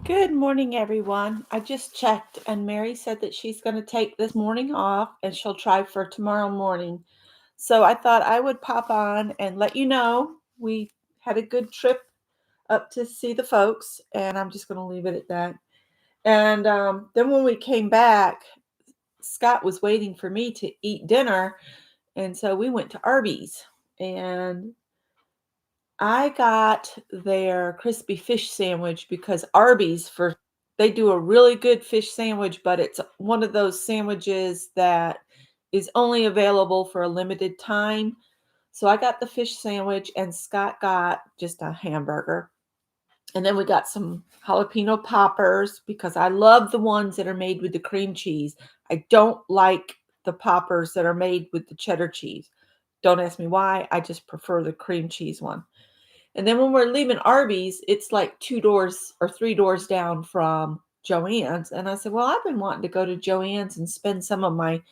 Good morning, everyone. I just checked, and Mary said that she's going to take this morning off and she'll try for tomorrow morning. So I thought I would pop on and let you know we had a good trip up to see the folks, and I'm just going to leave it at that. And then when we came back, Scott was waiting for me to eat dinner, and so we went to Arby's, and I got their crispy fish sandwich because Arby's for they do a really good fish sandwich, but it's one of those sandwiches that is only available for a limited time. So I got the fish sandwich and Scott got just a hamburger. And then we got some jalapeno poppers because I love the ones that are made with the cream cheese. I don't like the poppers that are made with the cheddar cheese. Don't ask me why. I just prefer the cream cheese one. And then when we're leaving Arby's, it's like 2 doors or 3 doors down from Joann's. And I said, well, I've been wanting to go to Joann's and spend some of my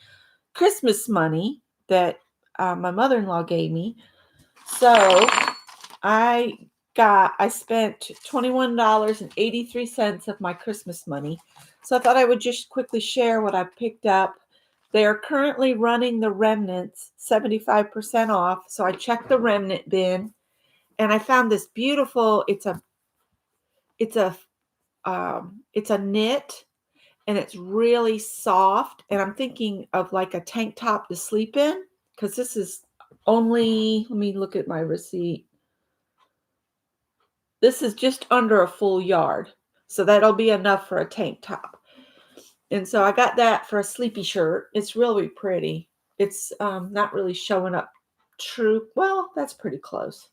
Christmas money that my mother-in-law gave me. So I spent $21.83 of my Christmas money. So I thought I would just quickly share what I picked up. They are currently running the remnants 75% off. So I checked the remnant bin and I found this beautiful, it's a it's a knit, and it's really soft, and I'm thinking of like a tank top to sleep in because this is only, let me look at my receipt. This is just under a full yard, so that'll be enough for a tank top. And so I got that for a sleepy shirt. It's really pretty. It's not really showing up true. Well, that's pretty close.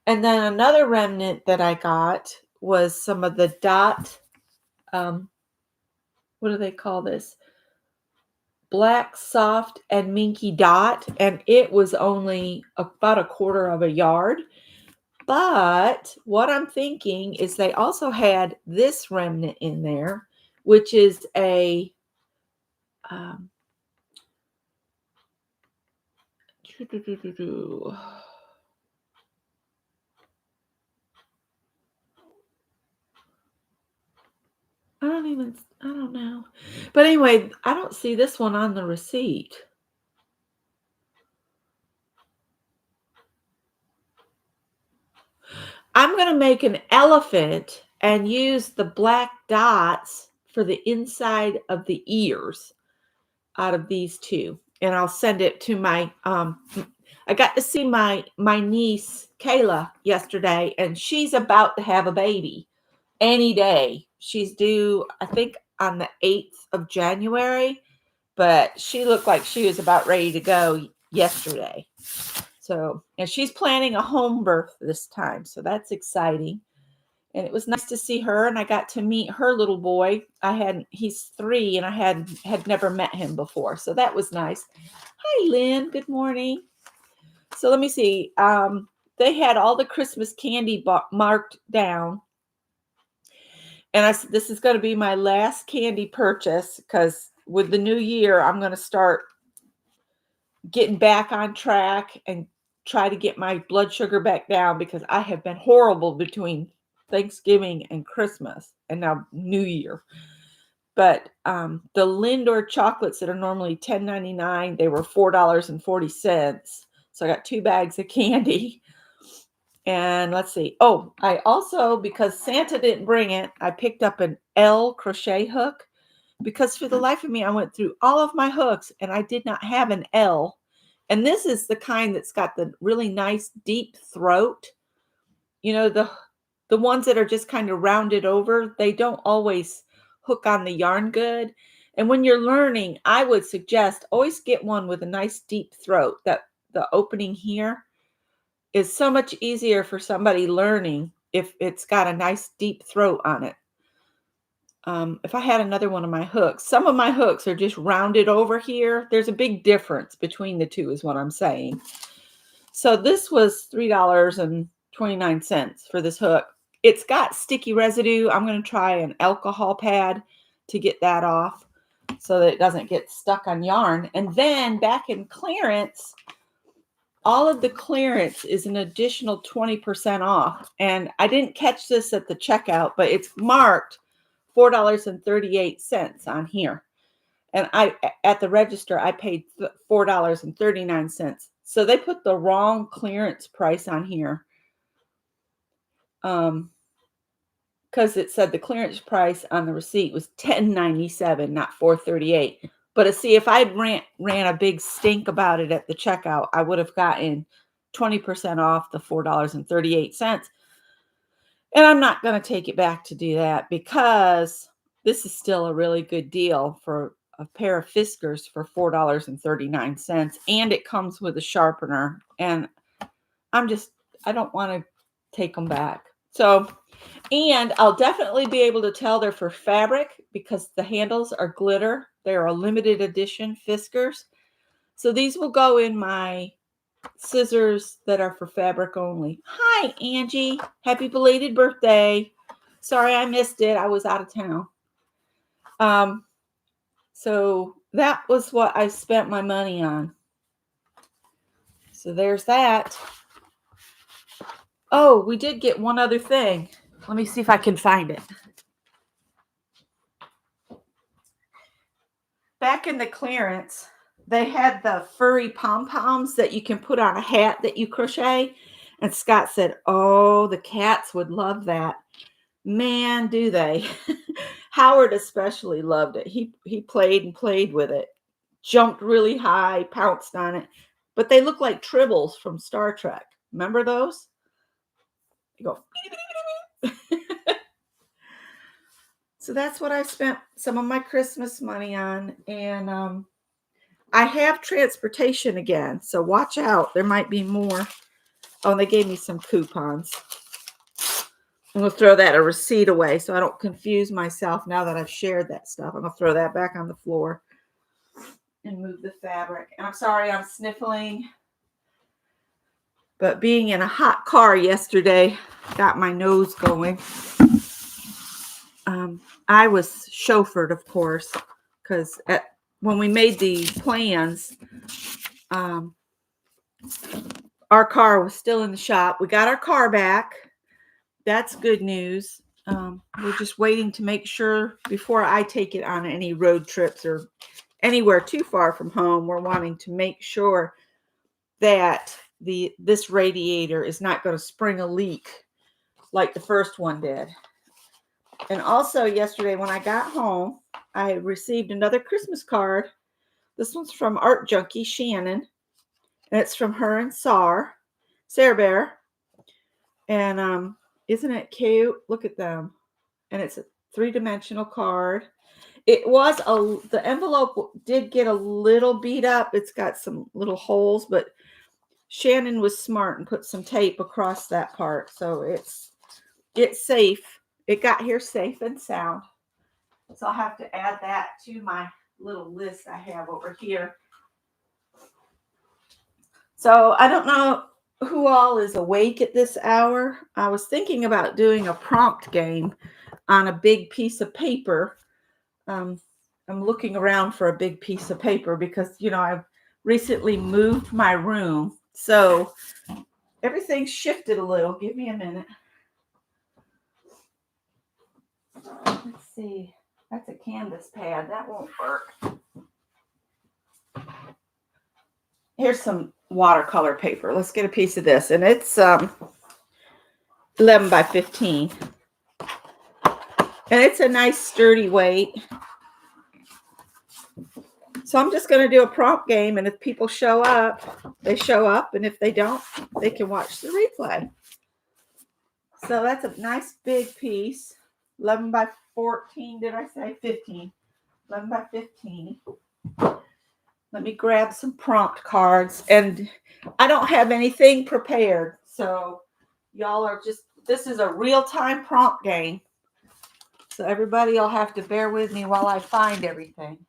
And then another remnant that I got was some of the dot, what do they call this? Black, soft, and minky dot. And it was only about a quarter of a yard. But what I'm thinking is they also had this remnant in there, which is a um, I don't know. But anyway, I don't see this one on the receipt. I'm going to make an elephant and use the black dots for the inside of the ears out of these two. And I'll send it to my, I got to see my niece, Kayla, yesterday, and she's about to have a baby any day. She's due, I think, on the 8th of January, but she looked like she was about ready to go yesterday. So, and she's planning a home birth this time. So that's exciting. And it was nice to see her, and I got to meet her little boy. He's 3, and I had never met him before. So that was nice. Hi, Lynn. Good morning. So let me see. They had all the Christmas candy marked down. And I said, this is going to be my last candy purchase because with the new year, I'm going to start getting back on track and try to get my blood sugar back down because I have been horrible between Thanksgiving and Christmas and now New Year. But the Lindor chocolates that are normally $10.99, they were $4.40. So I got 2 bags of candy. And let's see. Oh, I also, because Santa didn't bring it, I picked up an L crochet hook because for the life of me, I went through all of my hooks and I did not have an L. And this is the kind that's got the really nice deep throat. You know, the ones that are just kind of rounded over, they don't always hook on the yarn good. And when you're learning, I would suggest always get one with a nice deep throat. That the opening here is so much easier for somebody learning if it's got a nice deep throat on it. If I had another one of my hooks, some of my hooks are just rounded over here. There's a big difference between the two is what I'm saying. So this was $3.29 for this hook. It's got sticky residue. I'm going to try an alcohol pad to get that off so that it doesn't get stuck on yarn. And then back in clearance, all of the clearance is an additional 20% off. And I didn't catch this at the checkout, but it's marked $4.38 on here. And at the register, I paid $4.39. So they put the wrong clearance price on here. Because it said the clearance price on the receipt was $10.97, not $4.38. But see, if I'd ran a big stink about it at the checkout, I would have gotten 20% off the $4.38. And I'm not going to take it back to do that because this is still a really good deal for a pair of Fiskars for $4.39. And it comes with a sharpener. And I don't want to take them back. So, and I'll definitely be able to tell they're for fabric because the handles are glitter. They're a limited edition Fiskars. So these will go in my scissors that are for fabric only. Hi, Angie. Happy belated birthday. Sorry I missed it. I was out of town. So that was what I spent my money on. So there's that. Oh, we did get one other thing. Let me see if I can find it. Back in the clearance, they had the furry pom-poms that you can put on a hat that you crochet. And Scott said, oh, the cats would love that. Man, do they. Howard especially loved it. He played and played with it. Jumped really high, pounced on it. But they look like tribbles from Star Trek. Remember those? You go. So that's what I spent some of my Christmas money on. And I have transportation again. So watch out. There might be more. Oh, and they gave me some coupons. I'm going to throw that a receipt away so I don't confuse myself now that I've shared that stuff. I'm going to throw that back on the floor and move the fabric. And I'm sorry I'm sniffling. But being in a hot car yesterday got my nose going. I was chauffeured, of course, because when we made the plans, our car was still in the shop. We got our car back. That's good news. We're just waiting to make sure before I take it on any road trips or anywhere too far from home. We're wanting to make sure that this radiator is not going to spring a leak like the first one did. And also yesterday when I got home, I received another Christmas card. This one's from Art Junkie Shannon. And it's from her and Sarah Bear. And isn't it cute? Look at them. And it's a 3-dimensional card. The envelope did get a little beat up. It's got some little holes, but Shannon was smart and put some tape across that part. So it's safe. It got here safe and sound. So I'll have to add that to my little list I have over here. So I don't know who all is awake at this hour. I was thinking about doing a prompt game on a big piece of paper. I'm looking around for a big piece of paper because, I've recently moved my room. So everything's shifted a little. Give me a minute. Let's see. That's a canvas pad. That won't work. Here's some watercolor paper. Let's get a piece of this. And it's 11 by 15. And it's a nice sturdy weight. So I'm just going to do a prompt game. And if people show up, they show up. And if they don't, they can watch the replay. So that's a nice big piece. 11 by 14, did I say? 15. 11 by 15. Let me grab some prompt cards. And I don't have anything prepared. So y'all are this is a real-time prompt game. So everybody will have to bear with me while I find everything.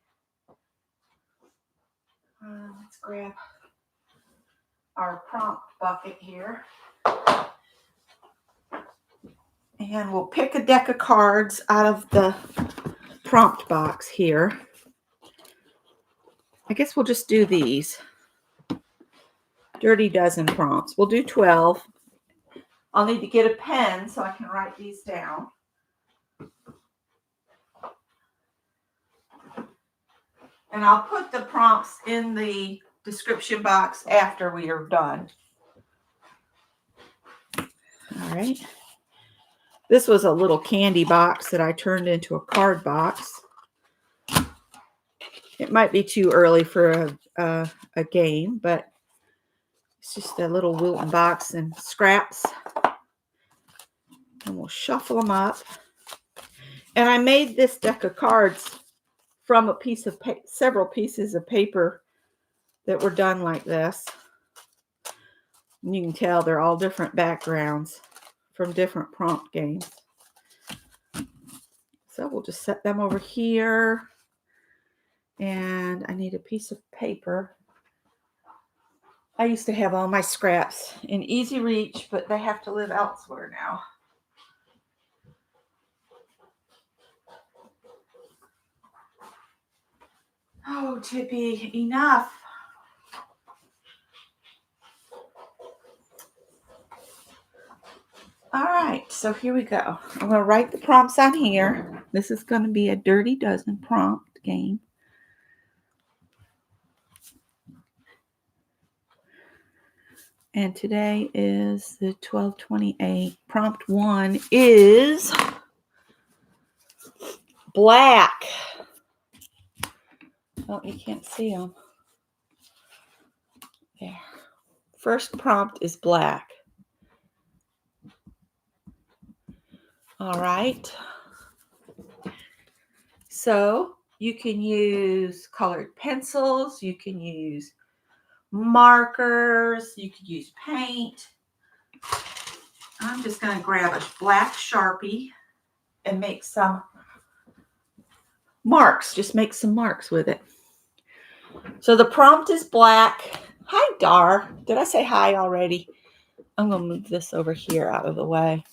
Let's grab our prompt bucket here. And we'll pick a deck of cards out of the prompt box here. I guess we'll just do these. Dirty Dozen prompts. We'll do 12. I'll need to get a pen so I can write these down. And I'll put the prompts in the description box after we are done. All right. This was a little candy box that I turned into a card box. It might be too early for a game, but it's just a little Wilton box and scraps. And we'll shuffle them up. And I made this deck of cards from a piece of several pieces of paper that were done like this. And you can tell they're all different backgrounds from different prompt games. So we'll just set them over here. And I need a piece of paper. I used to have all my scraps in easy reach, but they have to live elsewhere now. Oh, Tippy, enough. All right, so here we go. I'm going to write the prompts on here. This is going to be a Dirty Dozen prompt game. And today is the 12/28. Prompt 1 is black. Oh, you can't see them. There. First prompt is black. All right. So you can use colored pencils. You can use markers. You could use paint. I'm just going to grab a black Sharpie and make some marks. Just make some marks with it. So the prompt is black. Hi, Dar. Did I say hi already? I'm going to move this over here out of the way.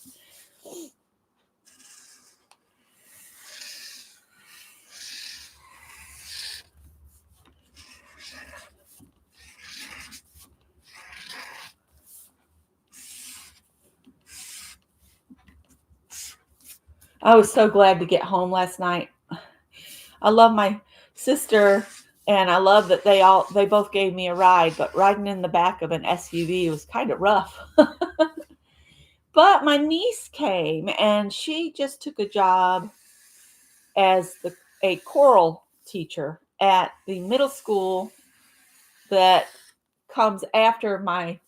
I was so glad to get home last night. I love my sister, and I love that they both gave me a ride, but riding in the back of an SUV was kind of rough. But my niece came, and she just took a job as a choral teacher at the middle school that comes after my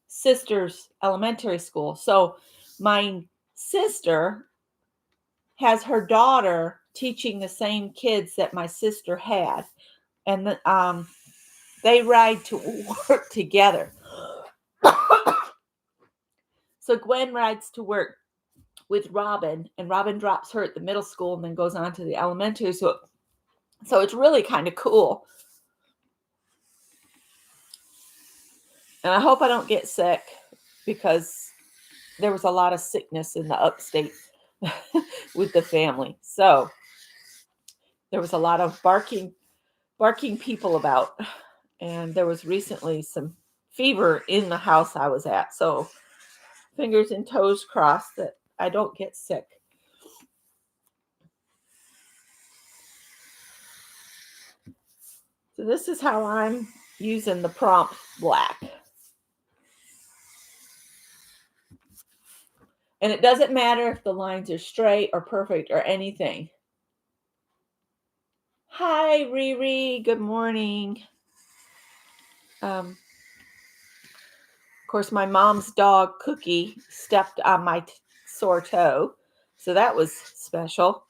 sister's elementary school. So my sister has her daughter teaching the same kids that my sister had. And they ride to work together. So Gwen rides to work with Robin, and Robin drops her at the middle school and then goes on to the elementary. So it's really kind of cool. And I hope I don't get sick, because there was a lot of sickness in the upstate with the family. So there was a lot of barking people about. And there was recently some fever in the house I was at. So fingers and toes crossed that I don't get sick. So this is how I'm using the prompt black. And it doesn't matter if the lines are straight or perfect or anything. Hi, Riri. Good morning. Of course, my mom's dog, Cookie, stepped on my sore toe. So that was special.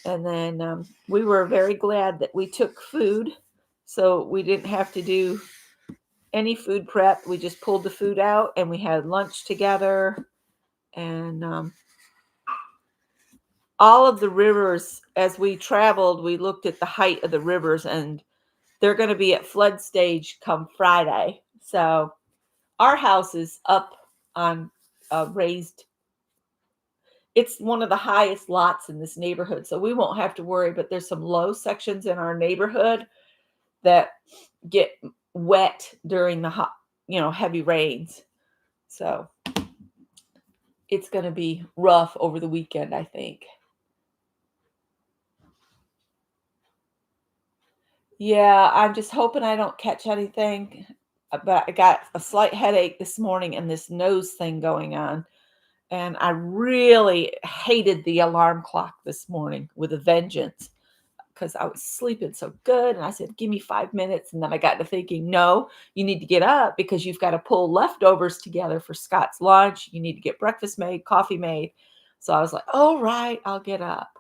And then we were very glad that we took food. So we didn't have to do any food prep. We just pulled the food out and we had lunch together. And all of the rivers, as we traveled, we looked at the height of the rivers, and they're going to be at flood stage come Friday. So our house is up on a raised, it's one of the highest lots in this neighborhood. So we won't have to worry, but there's some low sections in our neighborhood that get wet during the heavy rains. So it's going to be rough over the weekend, I think. Yeah, I'm just hoping I don't catch anything. But I got a slight headache this morning and this nose thing going on. And I really hated the alarm clock this morning with a vengeance because I was sleeping so good. And I said, give me 5 minutes. And then I got to thinking, no, you need to get up because you've got to pull leftovers together for Scott's lunch. You need to get breakfast made, coffee made. So I was like, all right, I'll get up.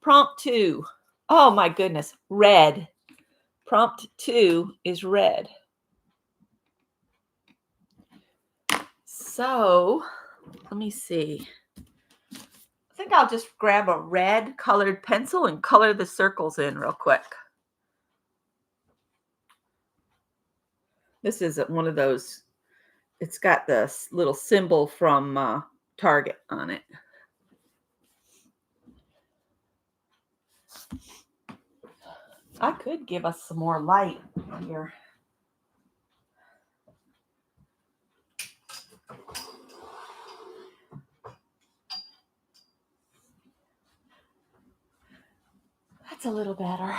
Prompt 2. Oh my goodness, red. Prompt 2 is red. So let me see. I think I'll just grab a red colored pencil and color the circles in real quick. This is one of those, it's got this little symbol from Target on it. I could give us some more light here. That's a little better.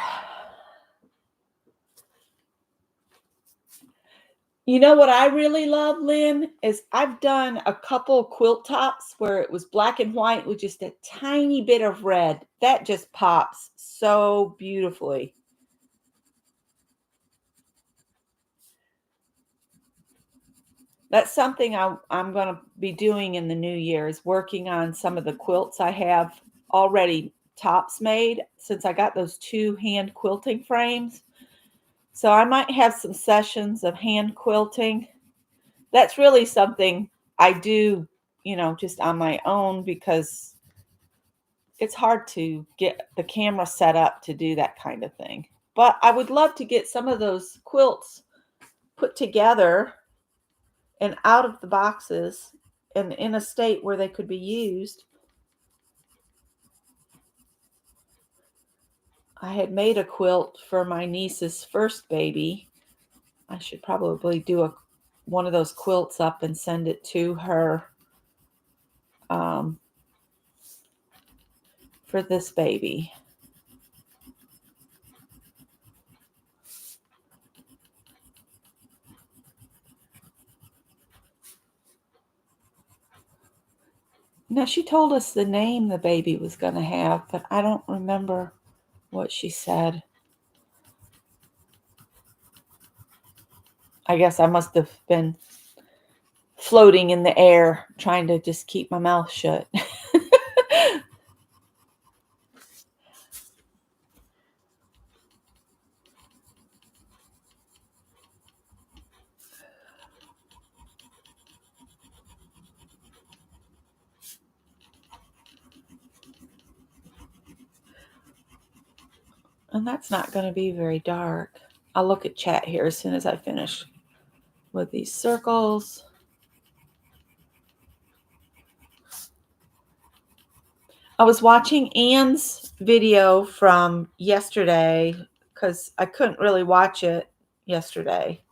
You know what I really love, Lynn, is I've done a couple quilt tops where it was black and white with just a tiny bit of red. That just pops so beautifully. That's something I'm going to be doing in the new year, is working on some of the quilts I have already tops made since I got those 2 hand quilting frames. So I might have some sessions of hand quilting. That's really something I do, just on my own because it's hard to get the camera set up to do that kind of thing. But I would love to get some of those quilts put together and out of the boxes and in a state where they could be used. I had made a quilt for my niece's first baby. I should probably do one of those quilts up and send it to her for this baby. Now, she told us the name the baby was going to have, but I don't remember what she said. I guess I must have been floating in the air trying to just keep my mouth shut. And that's not going to be very dark. I'll look at chat here as soon as I finish with these circles. I was watching Anne's video from yesterday because I couldn't really watch it yesterday.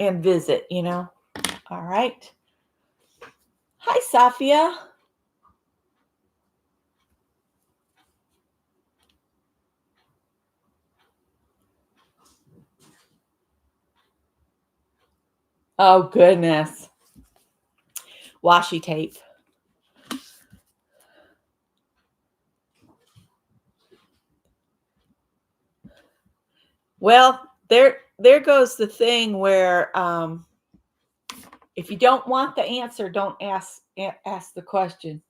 And visit, All right. Hi, Safia. Oh, goodness. Washi tape. Well, there goes the thing where if you don't want the answer, don't ask the question.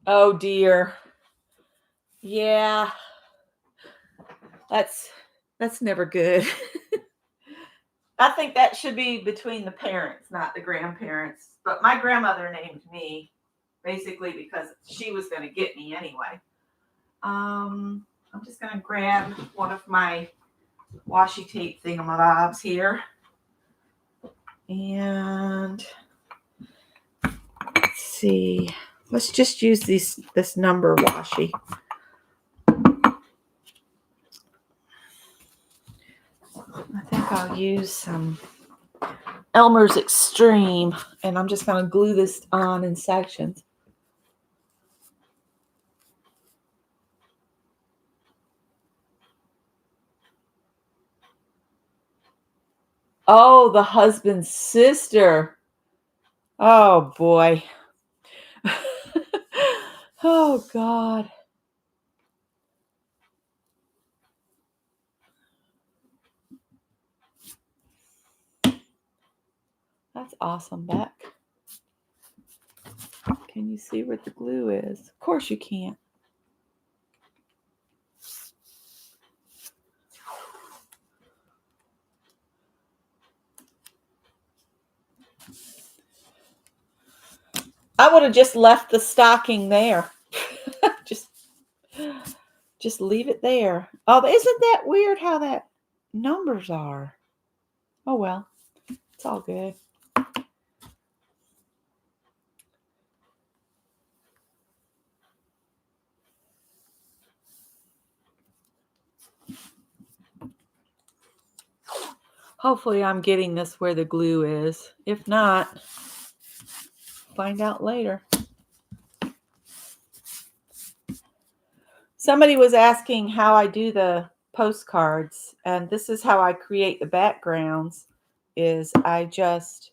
Oh dear. Yeah. That's never good. I think that should be between the parents, not the grandparents. But my grandmother named me basically because she was going to get me anyway. I'm just going to grab one of my washi tape thingamabobs here. And let's see. Let's just use this number washi. I think I'll use some Elmer's Extreme, and I'm just going to glue this on in sections. Oh, the husband's sister. Oh, boy. Oh, God. That's awesome, Beck. Can you see where the glue is? Of course you can't. I would have just left the stocking there. just leave it there. Oh, isn't that weird how that numbers are? Oh, well, it's all good. Hopefully I'm getting this where the glue is. If not, find out later. Somebody was asking how I do the postcards, and this is how I create the backgrounds. Is I just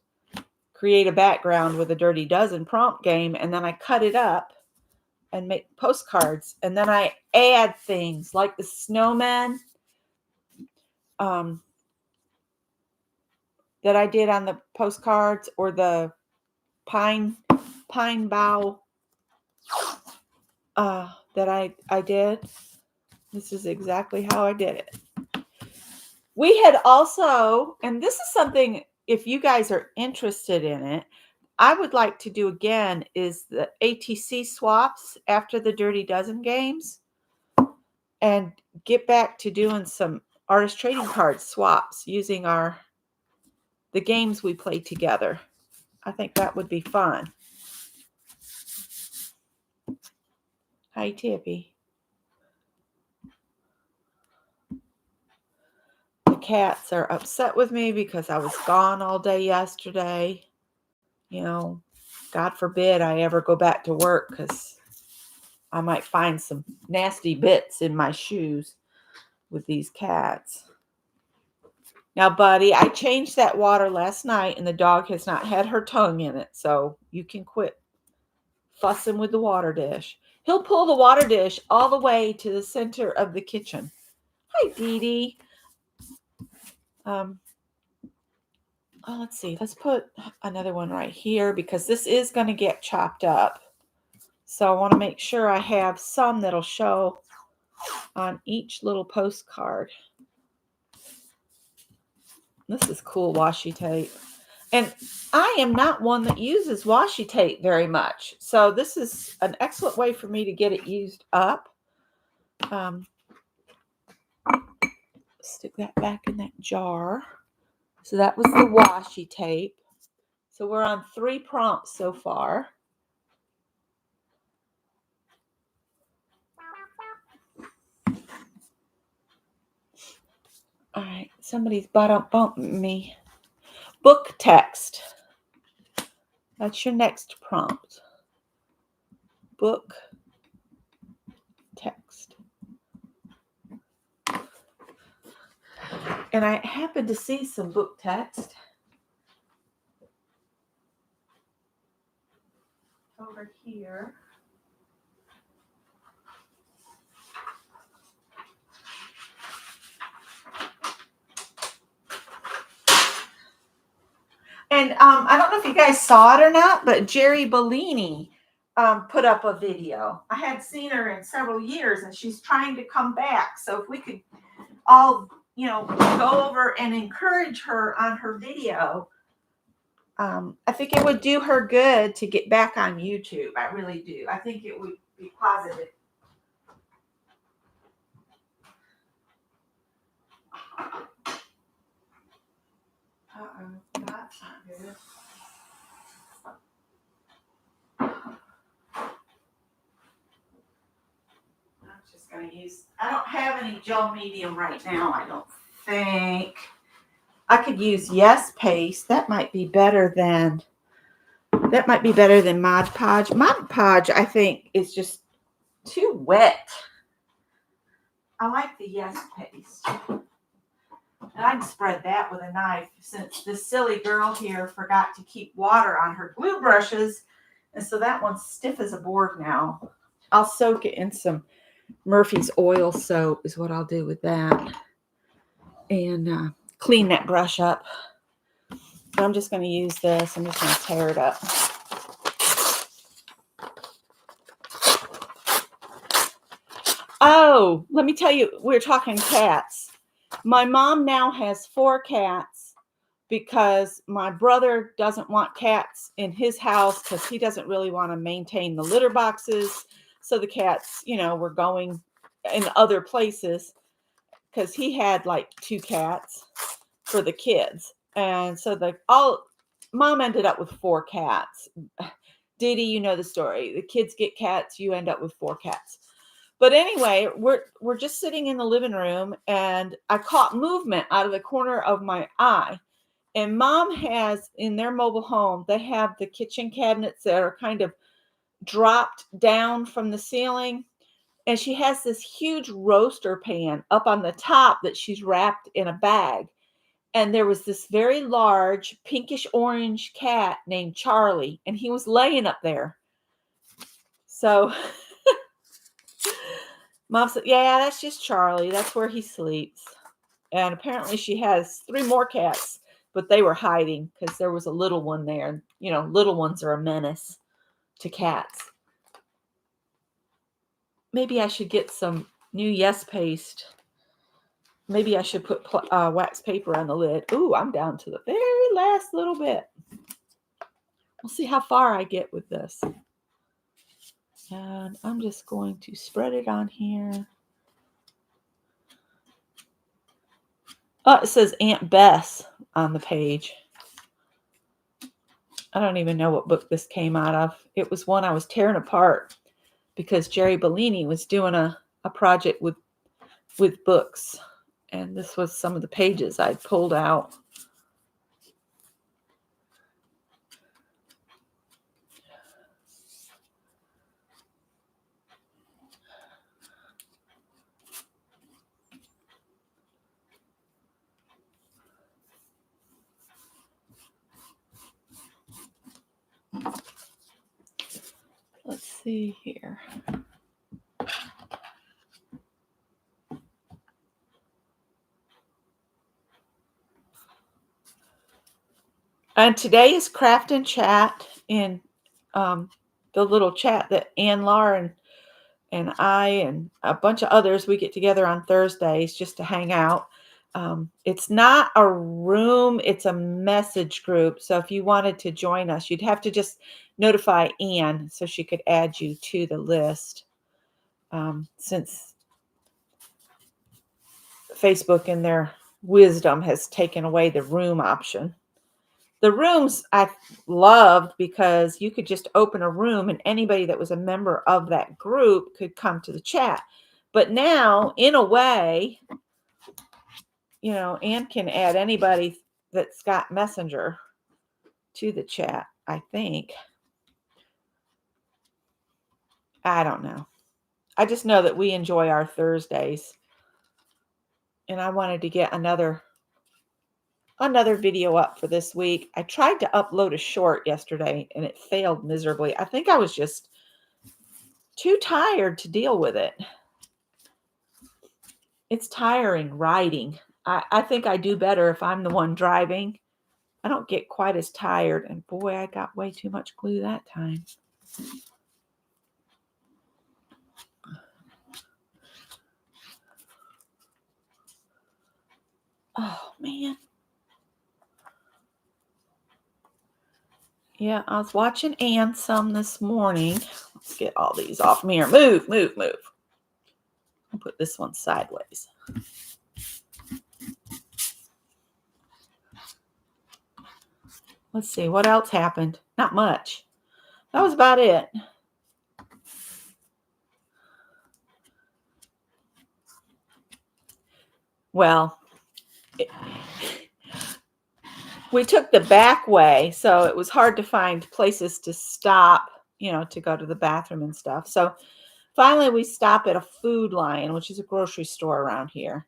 create a background with a Dirty Dozen prompt game, and then I cut it up and make postcards, and then I add things like the snowman that I did on the postcards, or the pine bough that I did. This is exactly how I did it. We had also, and this is something, if you guys are interested in it, I would like to do again, is the ATC swaps after the Dirty Dozen games, and get back to doing some artist trading card swaps using the games we played together. I think that would be fun. Hi, Tippy. The cats are upset with me because I was gone all day yesterday. You know, God forbid I ever go back to work, because I might find some nasty bits in my shoes with these cats. Now, buddy, I changed that water last night, and the dog has not had her tongue in it, so you can quit fussing with the water dish. He'll pull the water dish all the way to the center of the kitchen. Hi, Dee Dee. Let's see. Let's put another one right here, because this is going to get chopped up. So I want to make sure I have some that'll show on each little postcard. This is cool washi tape. And I am not one that uses washi tape very much. So this is an excellent way for me to get it used up. Stick that back in that jar. So that was the washi tape. So we're on 3 prompts so far. All right, somebody's bumping me. Book text. That's your next prompt. Book text. And I happened to see some book text over here. And I don't know if you guys saw it or not, but Jerry Bellini put up a video. I hadn't seen her in several years, and she's trying to come back. So if we could all, go over and encourage her on her video, I think it would do her good to get back on YouTube. I really do. I think it would be positive. Uh-oh, that's not good. I'm just going to use, I don't have any gel medium right now, I don't think. I could use Yes Paste. That might be better than Mod Podge. Mod Podge, I think, is just too wet. I like the Yes Paste. And I can spread that with a knife since this silly girl here forgot to keep water on her glue brushes. And so that one's stiff as a board now. I'll soak it in some Murphy's oil soap is what I'll do with that. And clean that brush up. And I'm just going to use this. I'm just going to tear it up. Oh, let me tell you, we're talking cats. My mom now has 4 cats because my brother doesn't want cats in his house because he doesn't really want to maintain the litter boxes. So the cats, were going in other places because he had like 2 cats for the kids. And so mom ended up with 4 cats. Dee Dee, you know the story. The kids get cats, you end up with 4 cats. But anyway, we're just sitting in the living room and I caught movement out of the corner of my eye. And mom has, in their mobile home, they have the kitchen cabinets that are kind of dropped down from the ceiling. And she has this huge roaster pan up on the top that she's wrapped in a bag. And there was this very large pinkish orange cat named Charlie, and he was laying up there. So Mom said, yeah, that's just Charlie. That's where he sleeps. And apparently she has 3 more cats, but they were hiding because there was a little one there. Little ones are a menace to cats. Maybe I should get some new Yes Paste. Maybe I should put wax paper on the lid. Ooh, I'm down to the very last little bit. We'll see how far I get with this. And I'm just going to spread it on here. Oh, it says Aunt Bess on the page. I don't even know what book this came out of. It was one I was tearing apart because Jerry Bellini was doing a project with books. And this was some of the pages I'd pulled out. Let's see here. And today is Craft and Chat in the little chat that Ann Lahr and I and a bunch of others, we get together on Thursdays just to hang out. It's not a room, it's a message group. So if you wanted to join us, you'd have to just notify Ann so she could add you to the list. Since Facebook in their wisdom has taken away the room option. The rooms I loved because you could just open a room and anybody that was a member of that group could come to the chat. But now, in a way, Ann can add anybody that's got Messenger to the chat, I think. I don't know. I just know that we enjoy our Thursdays. And I wanted to get another video up for this week. I tried to upload a short yesterday and it failed miserably. I think I was just too tired to deal with it. It's tiring writing. I think I do better if I'm the one driving. I don't get quite as tired. And boy, I got way too much glue that time. Oh, man. Yeah, I was watching Ann some this morning. Let's get all these off me here. Move. I'll put this one sideways. Let's see, what else happened? Not much. That was about it. Well, we took the back way, so it was hard to find places to stop, to go to the bathroom and stuff. So finally we stop at a Food Lion, which is a grocery store around here.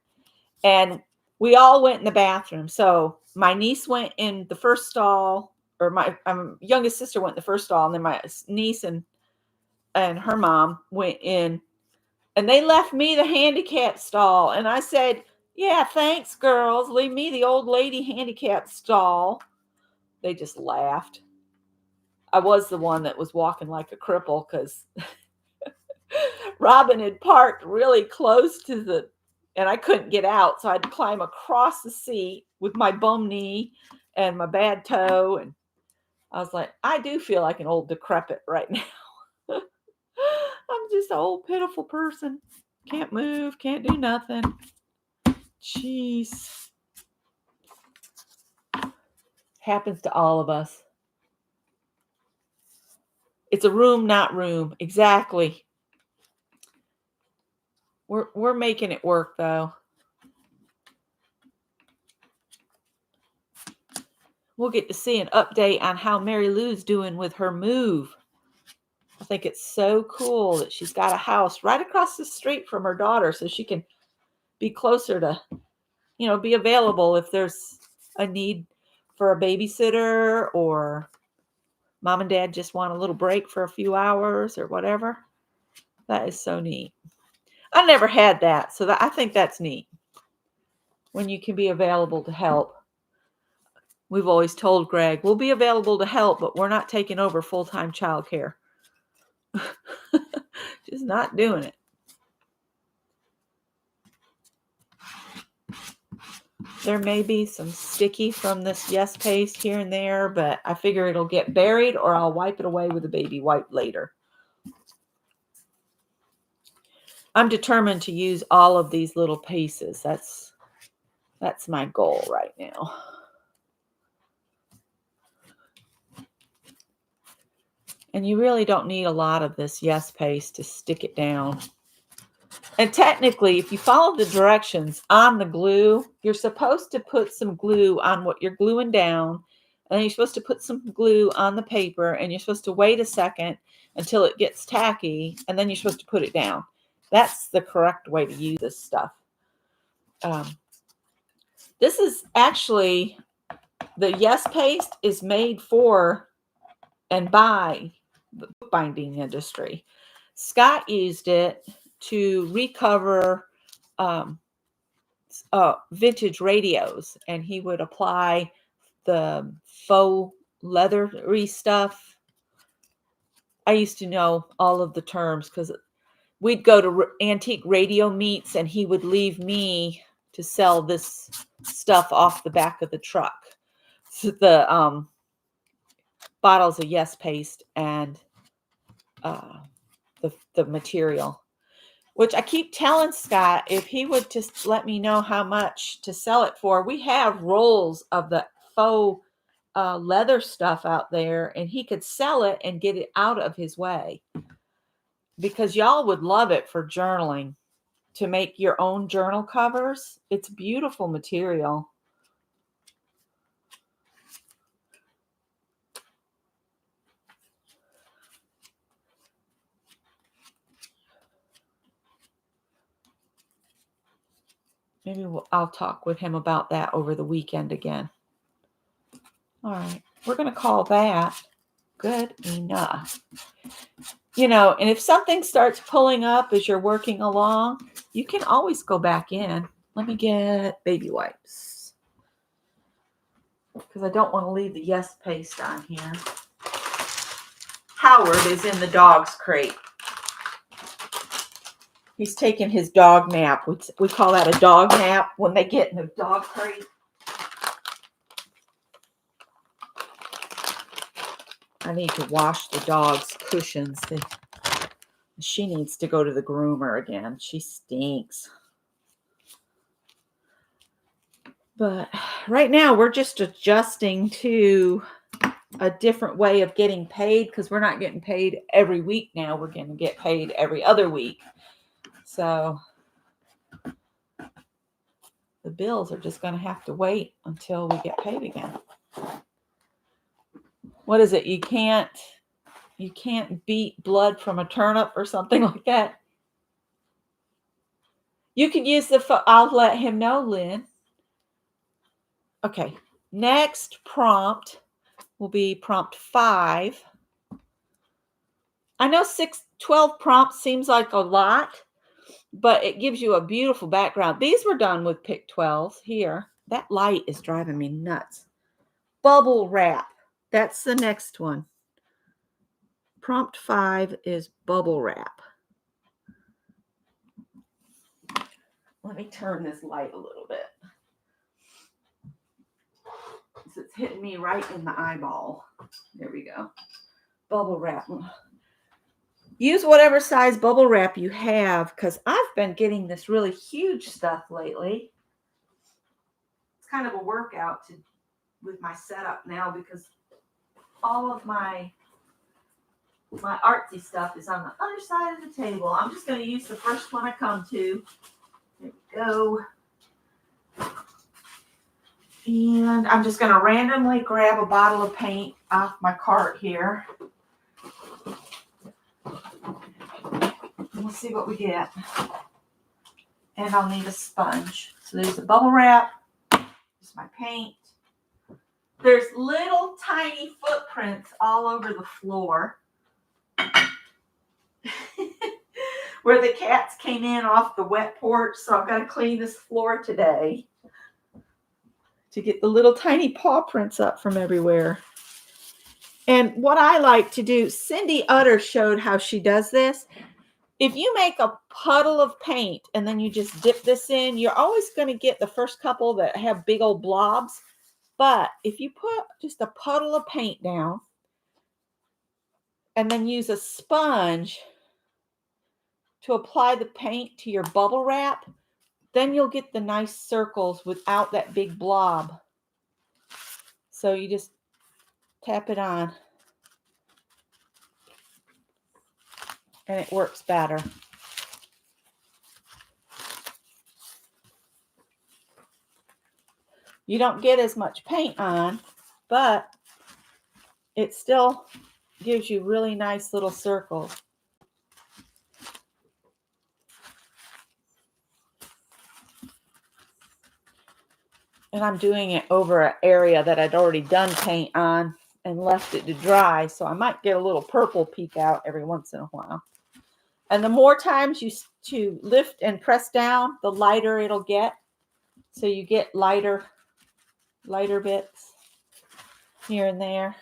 And we all went in the bathroom. So my niece went in the first stall, or my youngest sister went in the first stall, and then my niece and her mom went in, and they left me the handicap stall. And I said, yeah, thanks, girls. Leave me the old lady handicap stall. They just laughed. I was the one that was walking like a cripple because Robin had parked really close to and I couldn't get out. So I had to climb across the seat with my bum knee and my bad toe. And I was like, I do feel like an old decrepit right now. I'm just an old pitiful person. Can't move, can't do nothing. Jeez. Happens to all of us. It's a room, not room. Exactly. We're making it work, though. We'll get to see an update on how Mary Lou's doing with her move. I think it's so cool that she's got a house right across the street from her daughter, so she can be closer to, be available if there's a need for a babysitter, or mom and dad just want a little break for a few hours or whatever. That is so neat. I never had that, so I think that's neat when you can be available to help. We've always told Greg, we'll be available to help, but we're not taking over full-time childcare. Just not doing it. There may be some sticky from this Yes paste here and there, but I figure it'll get buried, or I'll wipe it away with a baby wipe later. I'm determined to use all of these little pieces. That's my goal right now. And you really don't need a lot of this Yes paste to stick it down. And technically, if you follow the directions on the glue, you're supposed to put some glue on what you're gluing down. And then you're supposed to put some glue on the paper, and you're supposed to wait a second until it gets tacky, and then you're supposed to put it down. That's the correct way to use this stuff. This is actually, the Yes paste is made for and by the bookbinding industry. Scott used it to recover vintage radios, and he would apply the faux leathery stuff. I used to know all of the terms because we'd go to antique radio meets, and he would leave me to sell this stuff off the back of the truck. So the bottles of Yes paste and the material, which I keep telling Scott if he would just let me know how much to sell it for. We have rolls of the faux leather stuff out there, and he could sell it and get it out of his way, because y'all would love it for journaling, to make your own journal covers. It's beautiful material. Maybe I'll talk with him about that over the weekend again. All right, we're going to call that good enough. And if something starts pulling up as you're working along, you can always go back in. Let me get baby wipes, because I don't want to leave the Yes paste on here. Howard is in the dog's crate. He's taking his dog nap. We call that a dog nap when they get in the dog crate. I need to wash the dog's cushions. She needs to go to the groomer again. She stinks. But right now we're just adjusting to a different way of getting paid, because we're not getting paid every week now. We're going to get paid every other week. So the bills are just going to have to wait until we get paid again. What is it? You can't beat blood from a turnip or something like that. You can use I'll let him know, Lynn. Okay. Next prompt will be prompt 5. I know 12 prompts seems like a lot, but it gives you a beautiful background. These were done with Pick 12 here. That light is driving me nuts. Bubble wrap. That's the next one. Prompt 5 is bubble wrap. Let me turn this light a little bit. It's hitting me right in the eyeball. There we go. Bubble wrap. Use whatever size bubble wrap you have, because I've been getting this really huge stuff lately. It's kind of a workout with my setup now, because all of my artsy stuff is on the other side of the table. I'm just going to use the first one I come to. There we go. And I'm just going to randomly grab a bottle of paint off my cart here. We'll see what we get. And I'll need a sponge. So there's the bubble wrap. There's my paint. There's little tiny footprints all over the floor. Where the cats came in off the wet porch. So I've got to clean this floor today to get the little tiny paw prints up from everywhere. And what I like to do, Cindy Utter showed how she does this. If you make a puddle of paint and then you just dip this in, you're always going to get the first couple that have big old blobs. But if you put just a puddle of paint down and then use a sponge to apply the paint to your bubble wrap, then you'll get the nice circles without that big blob. So you just tap it on and it works better. You don't get as much paint on, but it still gives you really nice little circles. And I'm doing it over an area that I'd already done paint on and left it to dry. So I might get a little purple peek out every once in a while. And the more times you lift and press down, the lighter it'll get. So you get lighter bits here and there.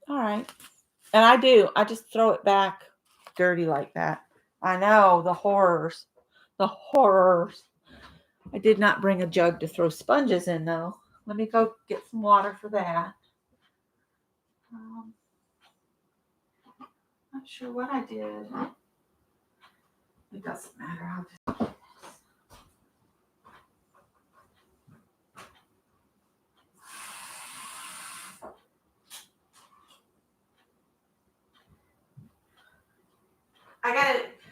All right. And I just throw it back dirty like that. I know, the horrors. The horrors. I did not bring a jug to throw sponges in, though. Let me go get some water for that. Not sure what I did. It doesn't matter. I'll just do this.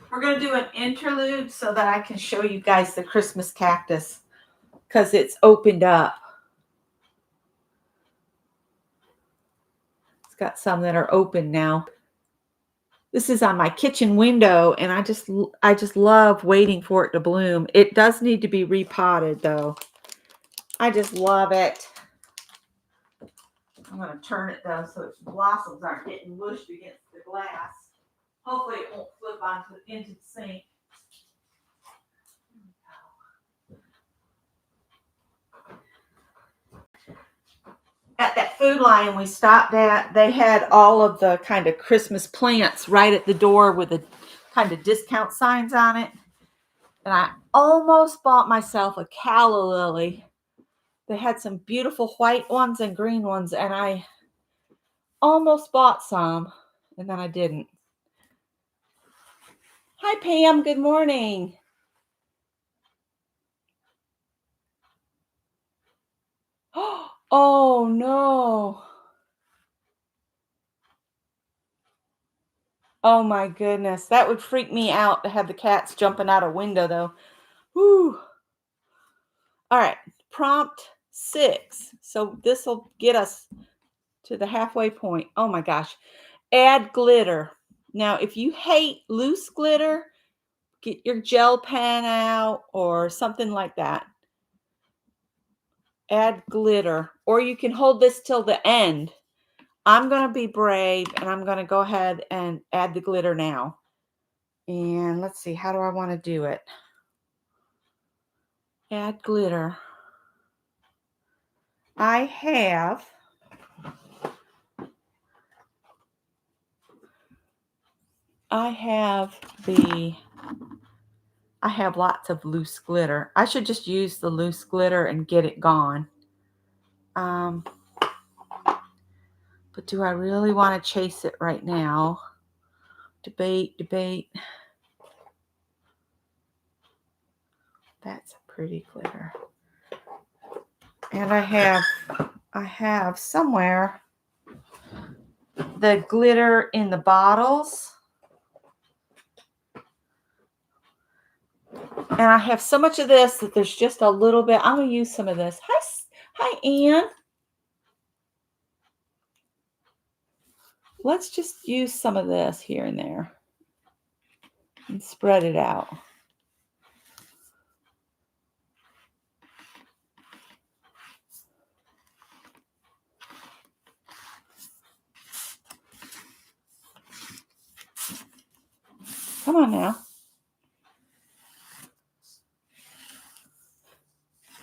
We're going to do an interlude so that I can show you guys the Christmas cactus, because it's opened up. It's got some that are open now. This is on my kitchen window, and I just love waiting for it to bloom. It does need to be repotted, though. I just love it. I'm going to turn it, though, so its blossoms aren't getting mushed against the glass. Hopefully it won't flip into the sink. At that Food Lion we stopped at, they had all of the kind of Christmas plants right at the door with the kind of discount signs on it. And I almost bought myself a calla lily, They had some beautiful white ones and green ones, and I almost bought some, and then I didn't. Hi, Pam. Good morning. Oh, no. Oh, my goodness. That would freak me out to have the cats jumping out a window, though. Whew. All right. Prompt 6. So this will get us to the halfway point. Oh, my gosh. Add glitter. Now, if you hate loose glitter, get your gel pen out or something like that. Add glitter. Or you can hold this till the end. I'm going to be brave, and I'm going to go ahead and add the glitter now. And let's see, how do I want to do it? Add glitter. I have lots of loose glitter. I should just use the loose glitter and get it gone. But do I really want to chase it right now? Debate. That's a pretty glitter. And I have somewhere the glitter in the bottles. And I have so much of this that there's just a little bit. I'm going to use some of this. Hi, Ann. Let's just use some of this here and there and spread it out. Come on now.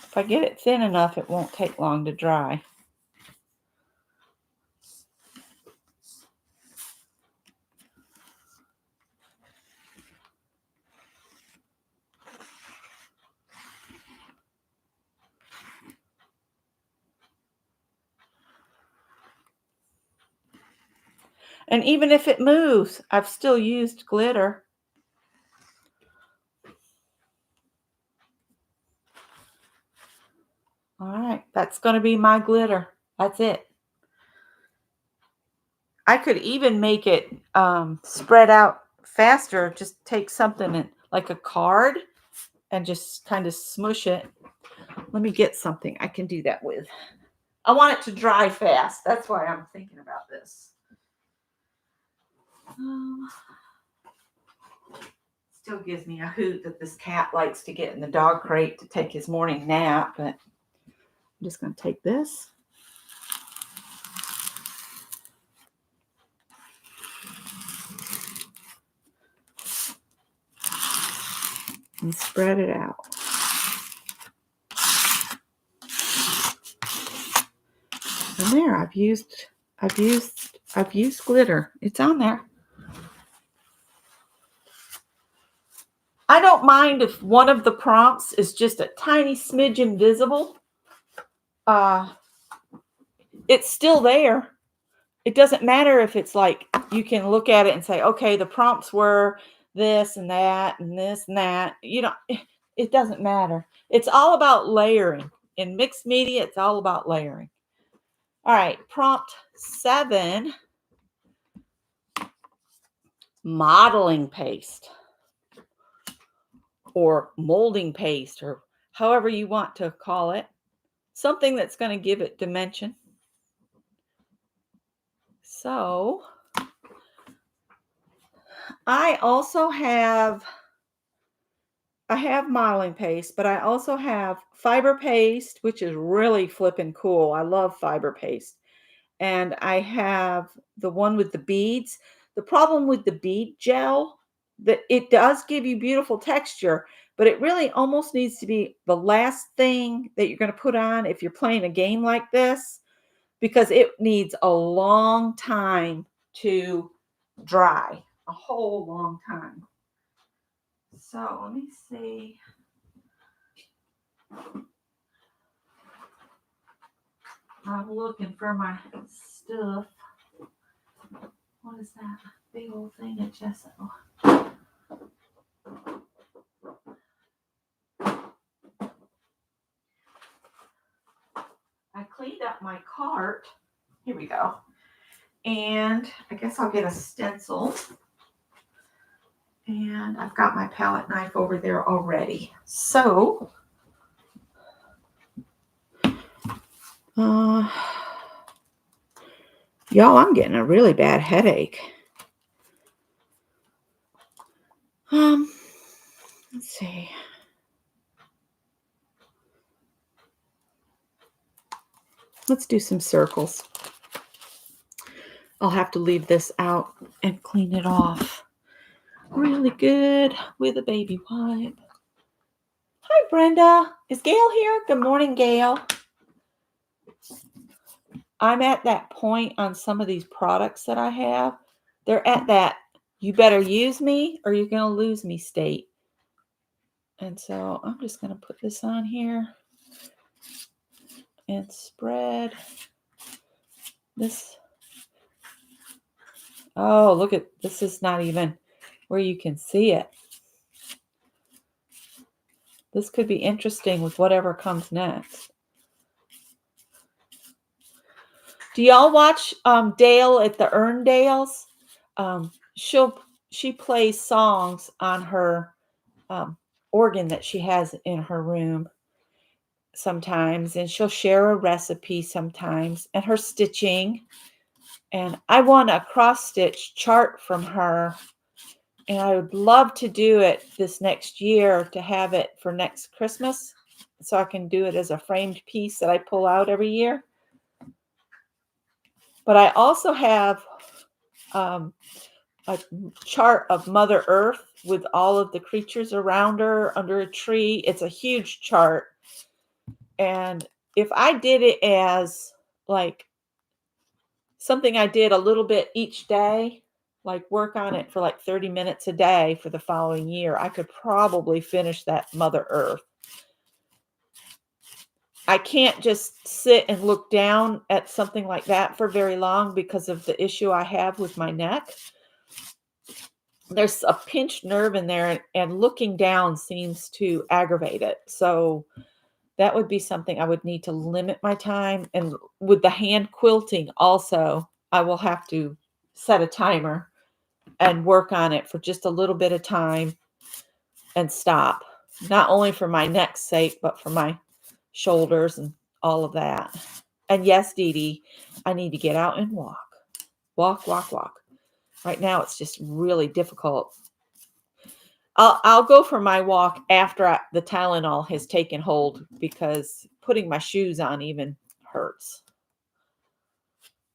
If I get it thin enough, it won't take long to dry. And even if it moves, I've still used glitter. All right, that's going to be my glitter. That's it. I could even make it spread out faster. Just take something like a card and just kind of smush it. Let me get something I can do that with. I want it to dry fast. That's why I'm thinking about this. Still gives me a hoot that this cat likes to get in the dog crate to take his morning nap, but I'm just going to take this. And spread it out. And there, I've used glitter. It's on there. I don't mind if one of the prompts is just a tiny smidge invisible. It's still there. It doesn't matter if it's like you can look at it and say, okay, the prompts were this and that and this and that. You know, it doesn't matter. It's all about layering. In mixed media, it's all about layering. All right, prompt 7, modeling paste or molding paste or however you want to call it. Something that's going to give it dimension. So I have modeling paste, but I also have fiber paste, which is really flipping cool. I love fiber paste. And I have the one with the beads. The problem with the bead gel, that it does give you beautiful texture, but it really almost needs to be the last thing that you're going to put on if you're playing a game like this, because it needs a long time to dry, a whole long time. So let me see. I'm looking for my stuff. What is that big old thing of gesso? I cleaned up my cart. Here we go. And I guess I'll get a stencil. And I've got my palette knife over there already. So, y'all, I'm getting a really bad headache. Let's see. Let's do some circles. I'll have to leave this out and clean it off really good with a baby wipe. Hi, Brenda. Is Gail here? Good morning, Gail. I'm at that point on some of these products that I have. They're at that, you better use me or you're going to lose me state. And so I'm just going to put this on here and spread this. Oh, look at this. Is not even where you can see it. This could be interesting with whatever comes next. Do y'all watch Dale at the Erndales? She plays songs on her organ that she has in her room sometimes, and she'll share a recipe sometimes, and her stitching. And I want a cross stitch chart from her, and I would love to do it this next year to have it for next Christmas, so I can do it as a framed piece that I pull out every year. But I also have a chart of Mother Earth with all of the creatures around her under a tree. It's a huge chart. And if I did it as like something I did a little bit each day, like work on it for like 30 minutes a day for the following year, I could probably finish that Mother Earth. I can't just sit and look down at something like that for very long because of the issue I have with my neck. There's a pinched nerve in there, and looking down seems to aggravate it. So that would be something I would need to limit my time. And with the hand quilting also, I will have to set a timer and work on it for just a little bit of time and stop. Not only for my neck's sake, but for my shoulders and all of that. And yes, Dee Dee, I need to get out and walk. Walk, walk, walk. Right now, it's just really difficult. I'll go for my walk after the Tylenol has taken hold, because putting my shoes on even hurts.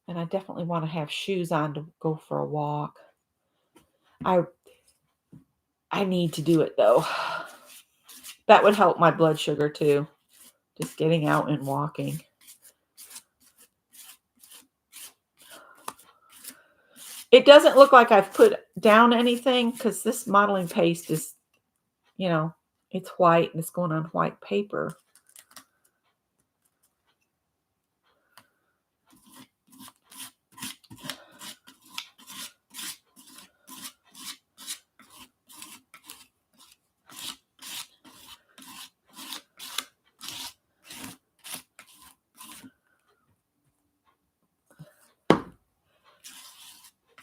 And I definitely want to have shoes on to go for a walk. I need to do it though. That would help my blood sugar too. Just getting out and walking. It doesn't look like I've put down anything because this modeling paste is, it's white and it's going on white paper.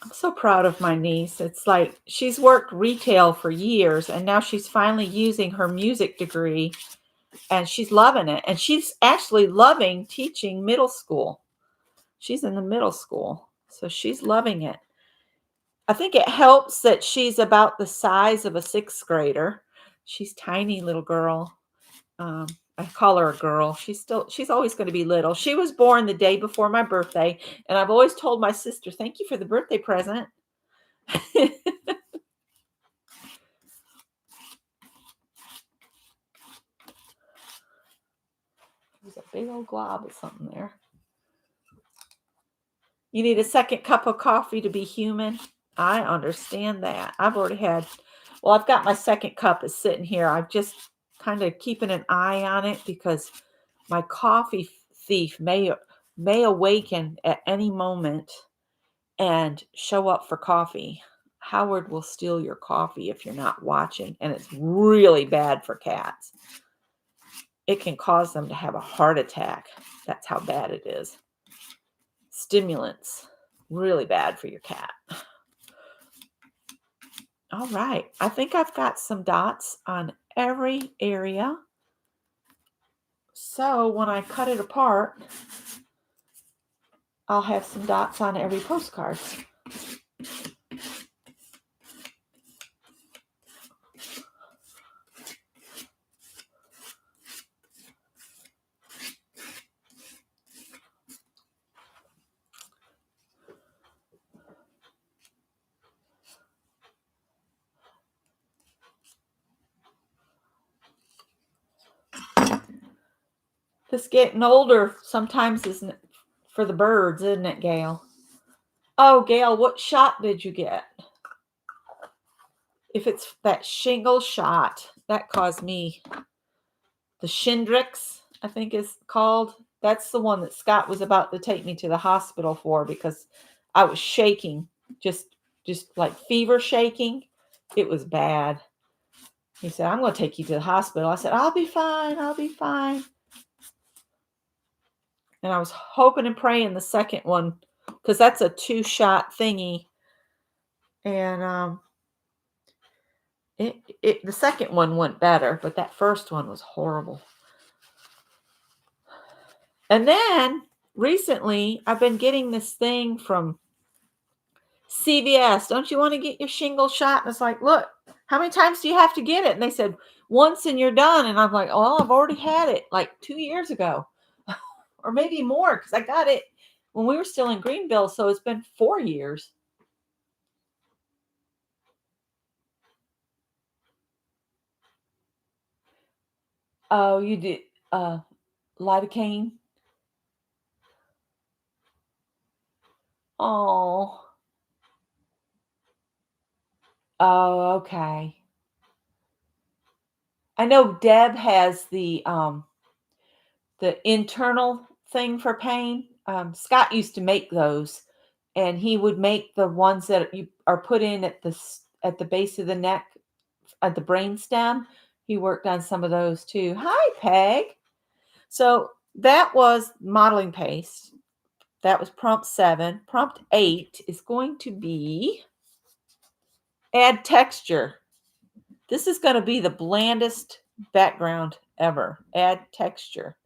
I'm so proud of my niece. It's like she's worked retail for years, and now she's finally using her music degree, and she's loving it. And she's actually loving teaching middle school. She's in the middle school, so she's loving it. I think it helps that she's about the size of a sixth grader. She's tiny little girl. I call her a girl. She's always going to be little. She was born the day before my birthday, and I've always told my sister, thank you for the birthday present. There's a big old glob of something there. You need a second cup of coffee to be human. I understand that. I've got my second cup is sitting here. I'm just kind of keeping an eye on it because my coffee thief may may awaken at any moment and show up for coffee. Howard will steal your coffee if you're not watching, and it's really bad for cats. It can cause them to have a heart attack. That's how bad it is. Stimulants, really bad for your cat. All right, I think I've got some dots on every area. So when I cut it apart, I'll have some dots on every postcard. This getting older sometimes isn't for the birds, isn't it, Gail? Oh, Gail, what shot did you get? If it's that shingle shot, that caused me the Shindrix, I think is called. That's the one that Scott was about to take me to the hospital for because I was shaking, just like fever shaking. It was bad. He said, I'm going to take you to the hospital. I said, I'll be fine. I'll be fine. And I was hoping and praying the second one, because that's a 2-shot thingy. And the second one went better, but that first one was horrible. And then recently, I've been getting this thing from CVS. Don't you want to get your shingle shot? And it's like, look, how many times do you have to get it? And they said, once and you're done. And I'm like, oh, I've already had it like 2 years ago. Or maybe more, because I got it when we were still in Greenville. So it's been 4 years. Oh, you did lidocaine? Oh. Oh, okay. I know Deb has the internal thing for pain. Scott used to make those, and he would make the ones that you are put in at the base of the neck, at the brain stem. He worked on some of those too. Hi, Peg. So that was modeling paste. That was prompt 7. Prompt 8 is going to be add texture. This is going to be the blandest background ever. Add texture.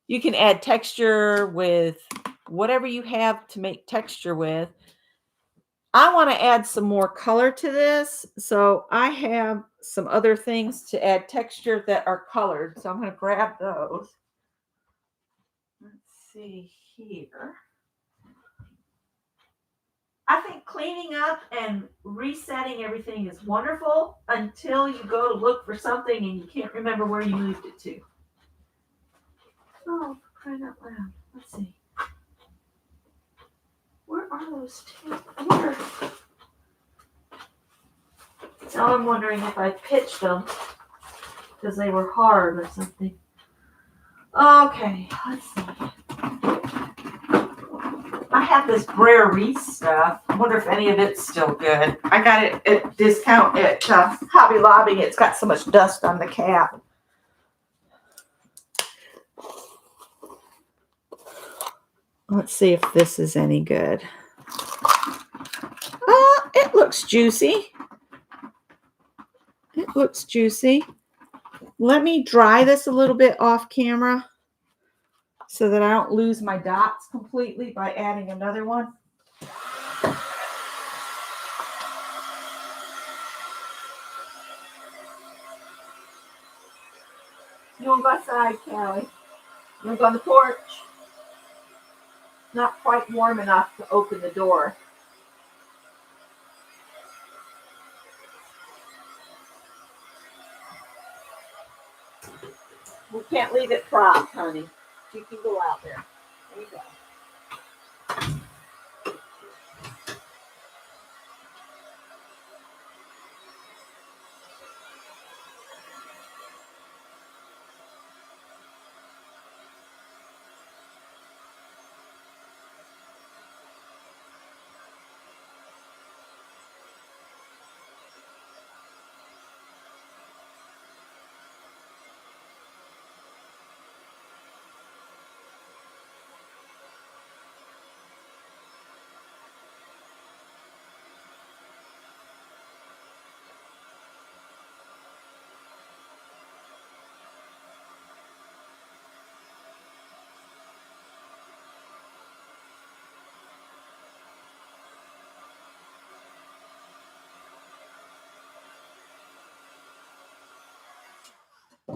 You can add texture with whatever you have to make texture with. I want to add some more color to this. So I have some other things to add texture that are colored. So I'm going to grab those. Let's see here. I think cleaning up and resetting everything is wonderful until you go to look for something and you can't remember where you moved it to. Oh, for crying out loud. Let's see. Where are those two? Where? Now I'm wondering if I pitched them because they were hard or something. Okay, let's see. I have this Brer Reese stuff. I wonder if any of it's still good. I got it at discount at Hobby Lobby. It's got so much dust on the cap. Let's see if this is any good. It looks juicy. It looks juicy. Let me dry this a little bit off camera so that I don't lose my dots completely by adding another one. You want to go outside, Callie? You want to go on the porch? Not quite warm enough to open the door. We can't leave it propped, honey. You can go out there. There you go.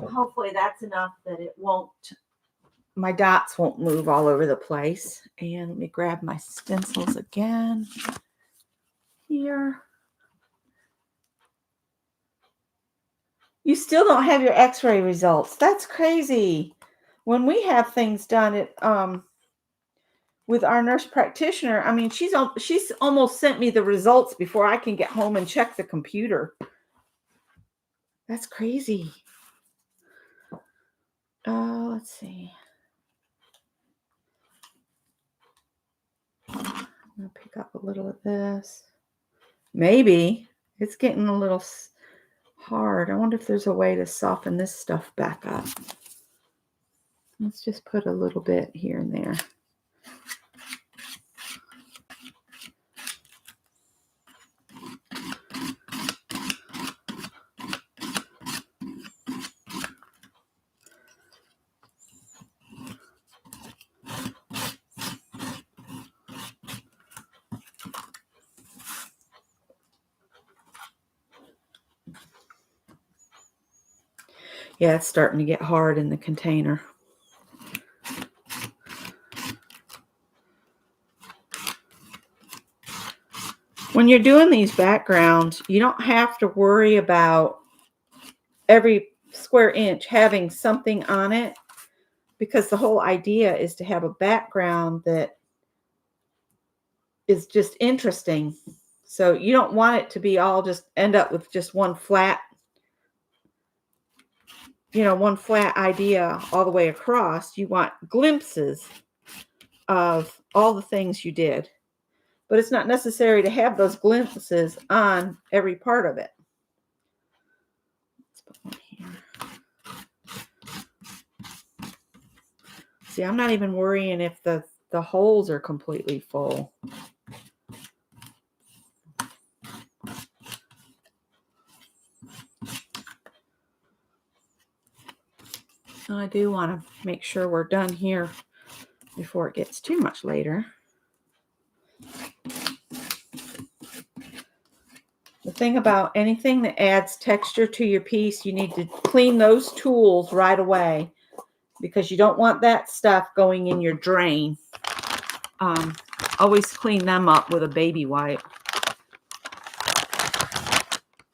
hopefully that's enough that it won't, my dots won't move all over the place. And let me grab my stencils again here. You still don't have your x-ray results. That's crazy. When we have things done at with our nurse practitioner, I mean, she's almost sent me the results before I can get home and check the computer. That's crazy. Let's see. I'm gonna pick up a little of this. Maybe it's getting a little hard. I wonder if there's a way to soften this stuff back up. Let's just put a little bit here and there. Yeah, it's starting to get hard in the container. When you're doing these backgrounds, you don't have to worry about every square inch having something on it, because the whole idea is to have a background that is just interesting. So you don't want it to be all just end up with just one flat, one flat idea all the way across. You want glimpses of all the things you did. But it's not necessary to have those glimpses on every part of it. Let's put one here. See, I'm not even worrying if the holes are completely full. And I do want to make sure we're done here before it gets too much later. The thing about anything that adds texture to your piece, you need to clean those tools right away, because you don't want that stuff going in your drain. Always clean them up with a baby wipe.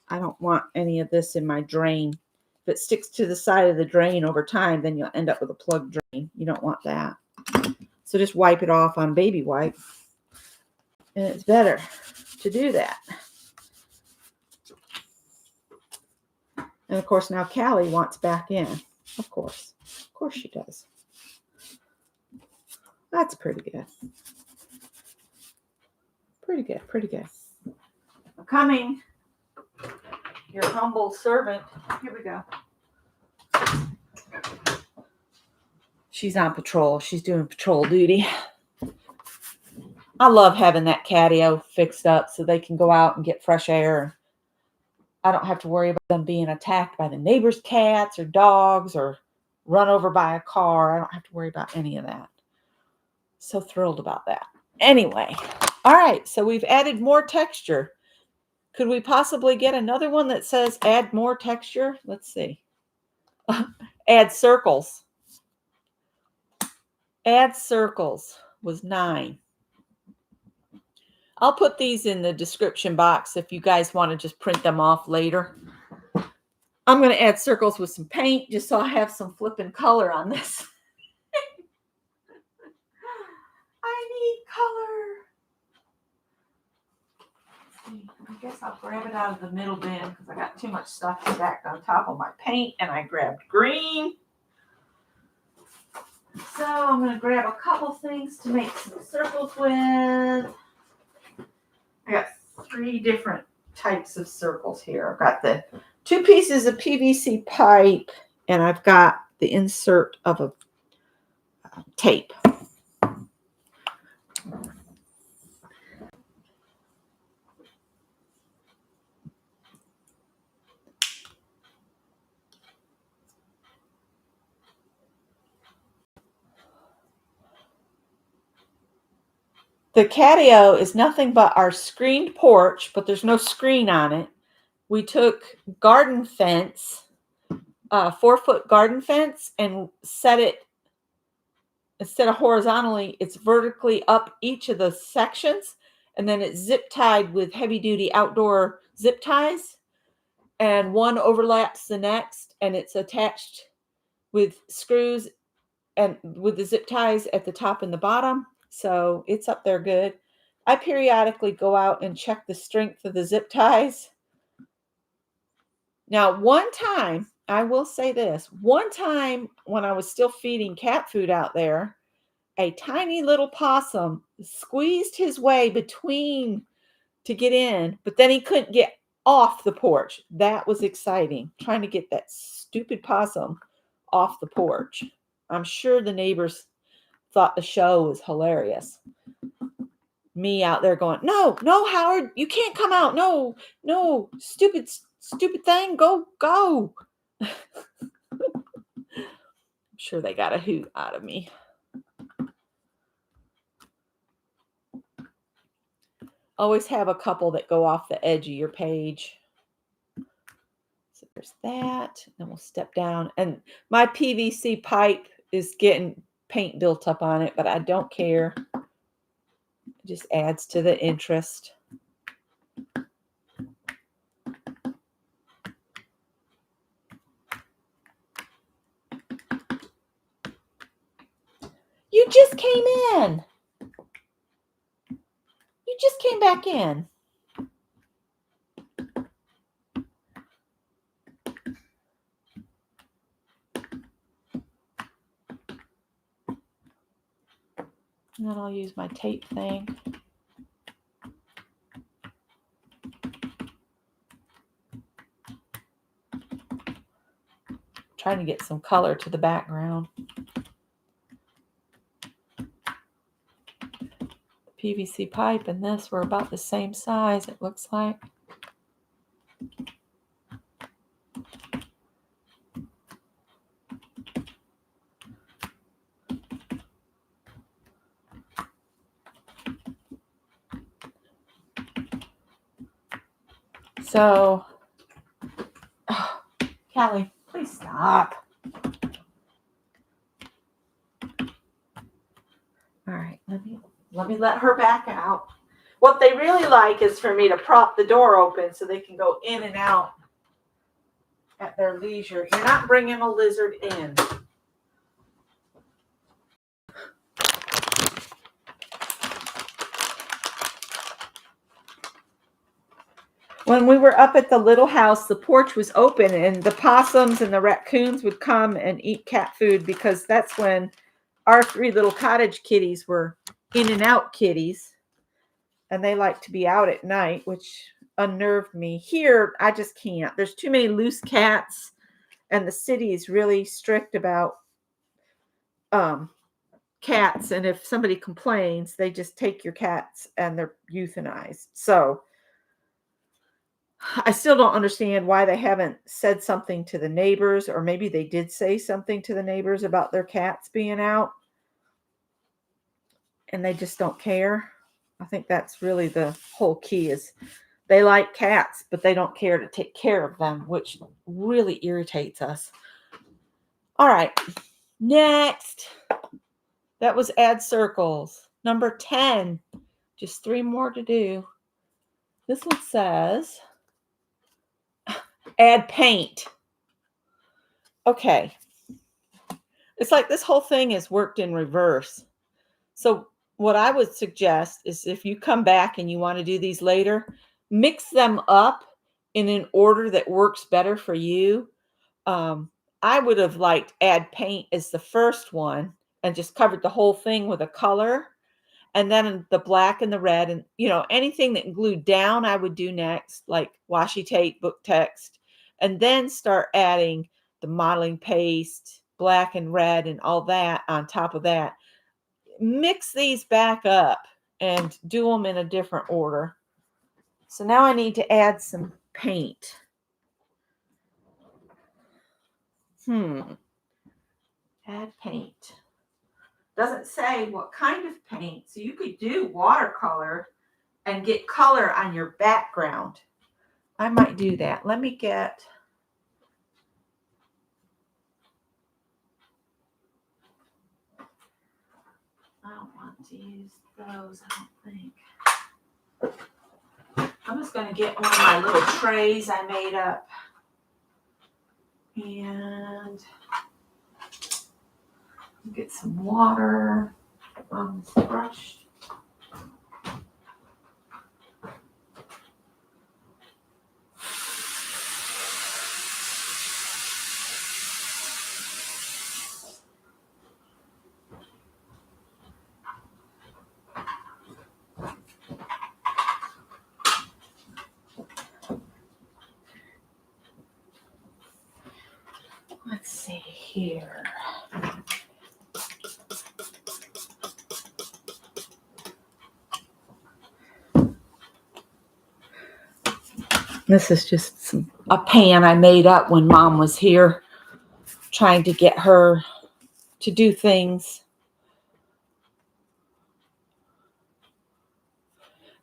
I don't want any of this in my drain. If it sticks to the side of the drain over time, then you'll end up with a plugged drain. You don't want that. So just wipe it off on baby wipe. And it's better to do that. And of course, now Callie wants back in. Of course she does. That's pretty good. Pretty good. I'm coming. Your humble servant. Here we go. She's on patrol. She's doing patrol duty. I love having that catio fixed up so they can go out and get fresh air. I don't have to worry about them being attacked by the neighbor's cats or dogs or run over by a car. I don't have to worry about any of that. So thrilled about that. Anyway, all right, so we've added more texture. Could we possibly get another one that says add more texture? Let's see. Add circles. Add circles was 9. I'll put these in the description box if you guys want to just print them off later. I'm going to add circles with some paint just so I have some flipping color on this. I need color. I guess I'll grab it out of the middle bin because I got too much stuff stacked on top of my paint, and I grabbed green. So I'm going to grab a couple things to make some circles with. I got 3 different types of circles here. I've got the 2 pieces of PVC pipe, and I've got the insert of a tape. The catio is nothing but our screened porch, but there's no screen on it. We took garden fence 4-foot garden fence and set it, instead of horizontally, it's vertically up each of the sections, and then it's zip tied with heavy duty outdoor zip ties, and one overlaps the next, and it's attached with screws and with the zip ties at the top and the bottom. So it's up there good. I periodically go out and check the strength of the zip ties. Now, one time, I will say this, one time when I was still feeding cat food out there, a tiny little possum squeezed his way between to get in, but then he couldn't get off the porch. That was exciting, trying to get that stupid possum off the porch. I'm sure the neighbors thought the show was hilarious. Me out there going, no, no, Howard, you can't come out. No, no, stupid thing. Go. I'm sure they got a hoot out of me. Always have a couple that go off the edge of your page. So there's that. Then we'll step down. And my PVC pipe is getting paint built up on it, but I don't care. It just adds to the interest. You just came in. You just came back in. And then I'll use my tape thing. Trying to get some color to the background. The PVC pipe and this were about the same size, it looks like. So, oh, Callie, please stop. All right, let me let her back out. What they really like is for me to prop the door open so they can go in and out at their leisure. You're not bringing a lizard in. When we were up at the little house, the porch was open and the possums and the raccoons would come and eat cat food, because that's when our 3 little cottage kitties were in and out kitties. And they like to be out at night, which unnerved me. Here, I just can't. There's too many loose cats, and the city is really strict about cats. And if somebody complains, they just take your cats and they're euthanized. So I still don't understand why they haven't said something to the neighbors, or maybe they did say something to the neighbors about their cats being out and they just don't care. I think that's really the whole key, is they like cats, but they don't care to take care of them, which really irritates us. All right, next. That was add circles. Number 10, just 3 more to do. This one says add paint. Okay. It's like this whole thing is worked in reverse. So what I would suggest is, if you come back and you want to do these later, mix them up in an order that works better for you. I would have liked add paint as the first one and just covered the whole thing with a color. And then the black and the red, and anything that glued down I would do next, like washi tape, book text, and then start adding the modeling paste, black and red, and all that on top of that. Mix these back up and do them in a different order. So now I need to add some paint. Add paint. Doesn't say what kind of paint. So you could do watercolor and get color on your background. I might do that. Let me get to use those, I don't think. I'm just going to get one of my little trays I made up. And get some water on this brush. Let's see here. This is just a pan I made up when Mom was here, trying to get her to do things.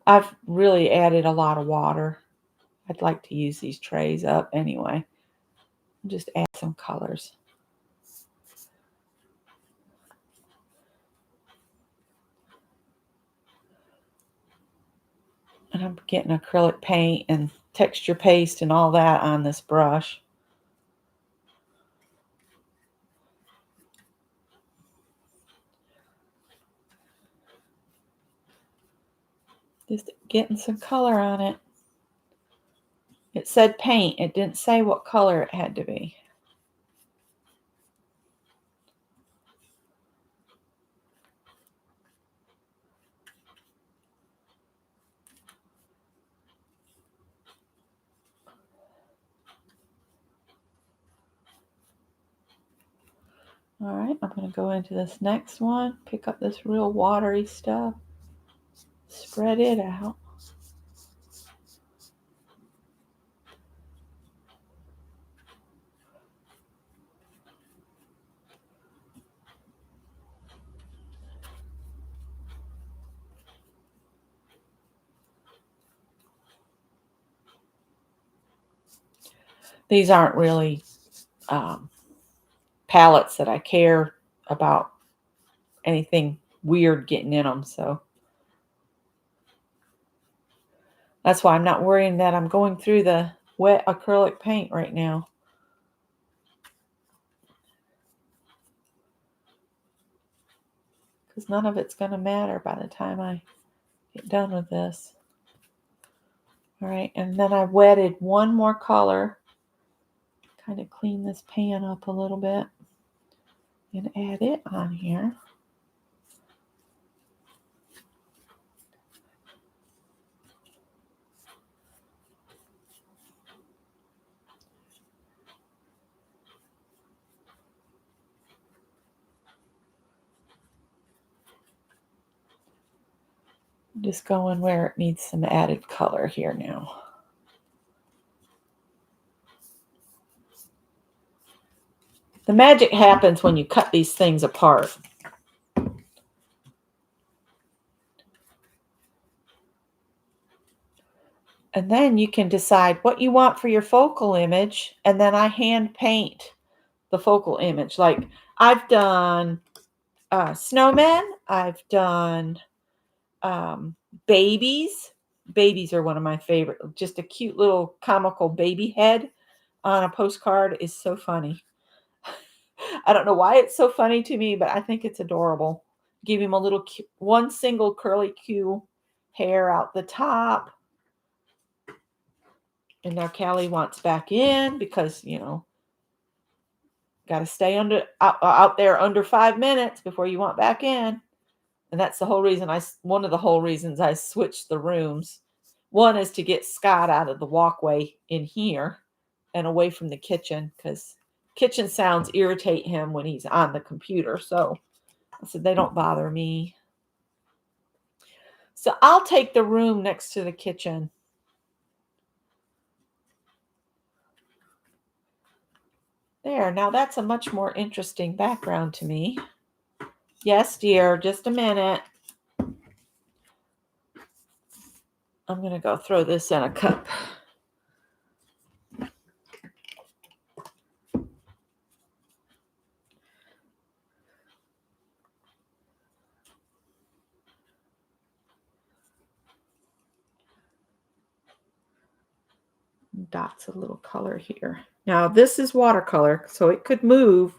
I've really added a lot of water. I'd like to use these trays up anyway. Just add some colors. And I'm getting acrylic paint and texture paste and all that on this brush. Just getting some color on it. It said paint. It didn't say what color it had to be. All right, I'm going to go into this next one, pick up this real watery stuff, spread it out. These aren't really palettes that I care about anything weird getting in them, so that's why I'm not worrying that I'm going through the wet acrylic paint right now. Because none of it's going to matter by the time I get done with this. All right, and then I wetted one more color. Kind of clean this pan up a little bit and add it on here. Just going where it needs some added color here now. The magic happens when you cut these things apart. And then you can decide what you want for your focal image, and then I hand paint the focal image. Like I've done snowmen, I've done babies. Babies are one of my favorite. Just a cute little comical baby head on a postcard is so funny. I don't know why it's so funny to me, but I think it's adorable. Give him a little one single curly Q hair out the top. And now Callie wants back in because, you know, got to stay out there under 5 minutes before you want back in. And that's the whole reason one of the whole reasons I switched the rooms. One is to get Scott out of the walkway in here and away from the kitchen, because kitchen sounds irritate him when he's on the computer. So I said, they don't bother me. So I'll take the room next to the kitchen. There, now that's a much more interesting background to me. Yes, dear, just a minute. I'm going to go throw this in a cup. Dots a little color here. Now this is watercolor, so it could move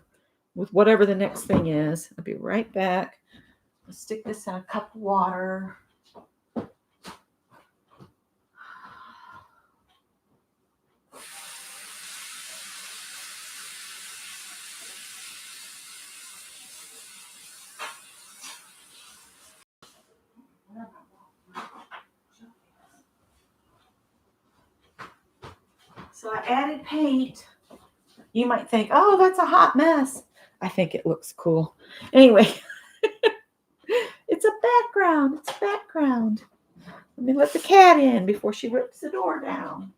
with whatever the next thing is. I'll be right back. I'll stick this in a cup of water. So I added paint. You might think, oh, that's a hot mess. I think it looks cool. Anyway, it's a background. It's a background. Let me let the cat in before she rips the door down.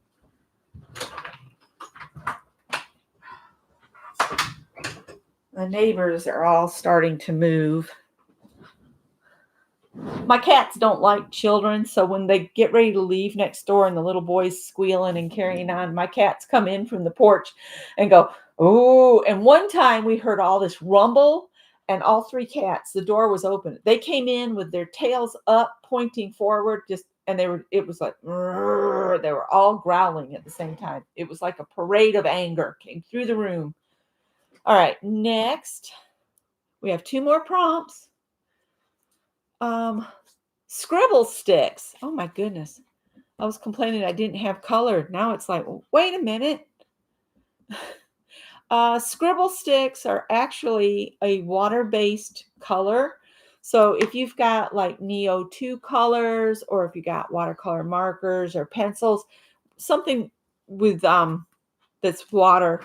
The neighbors are all starting to move. My cats don't like children, so when they get ready to leave next door and the little boy's squealing and carrying on, my cats come in from the porch and go, oh. And one time we heard all this rumble, and all three cats, the door was open. They came in with their tails up, pointing forward, and it was like, they were all growling at the same time. It was like a parade of anger came through the room. All right, next, we have two more prompts. Scribble sticks. Oh my goodness. I was complaining I didn't have color. Now it's like, wait a minute. Scribble sticks are actually a water-based color. So if you've got like Neo 2 colors, or if you got watercolor markers or pencils, something with that's water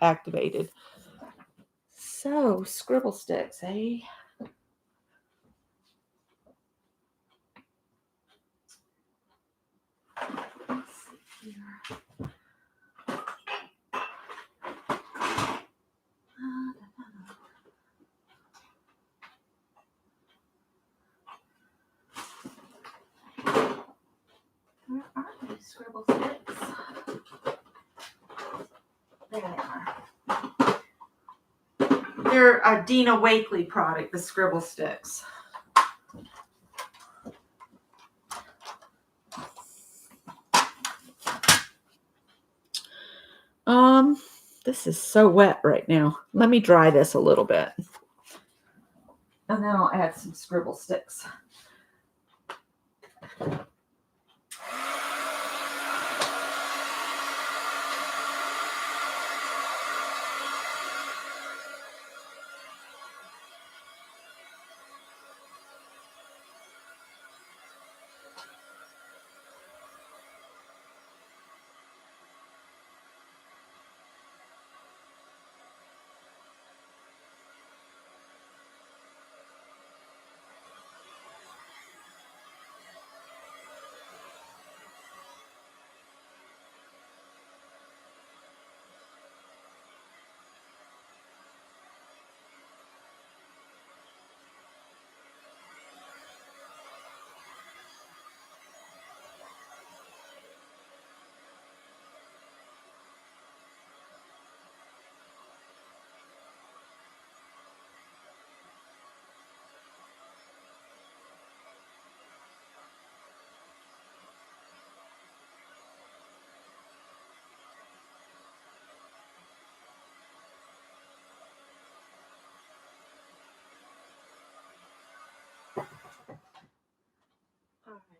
activated. So scribble sticks, eh? Let's see here. Where are these scribble sticks? There they are. They're a Dina Wakley product, the scribble sticks. This is so wet right now. Let me dry this a little bit. And then I'll add some scribble sticks. All right.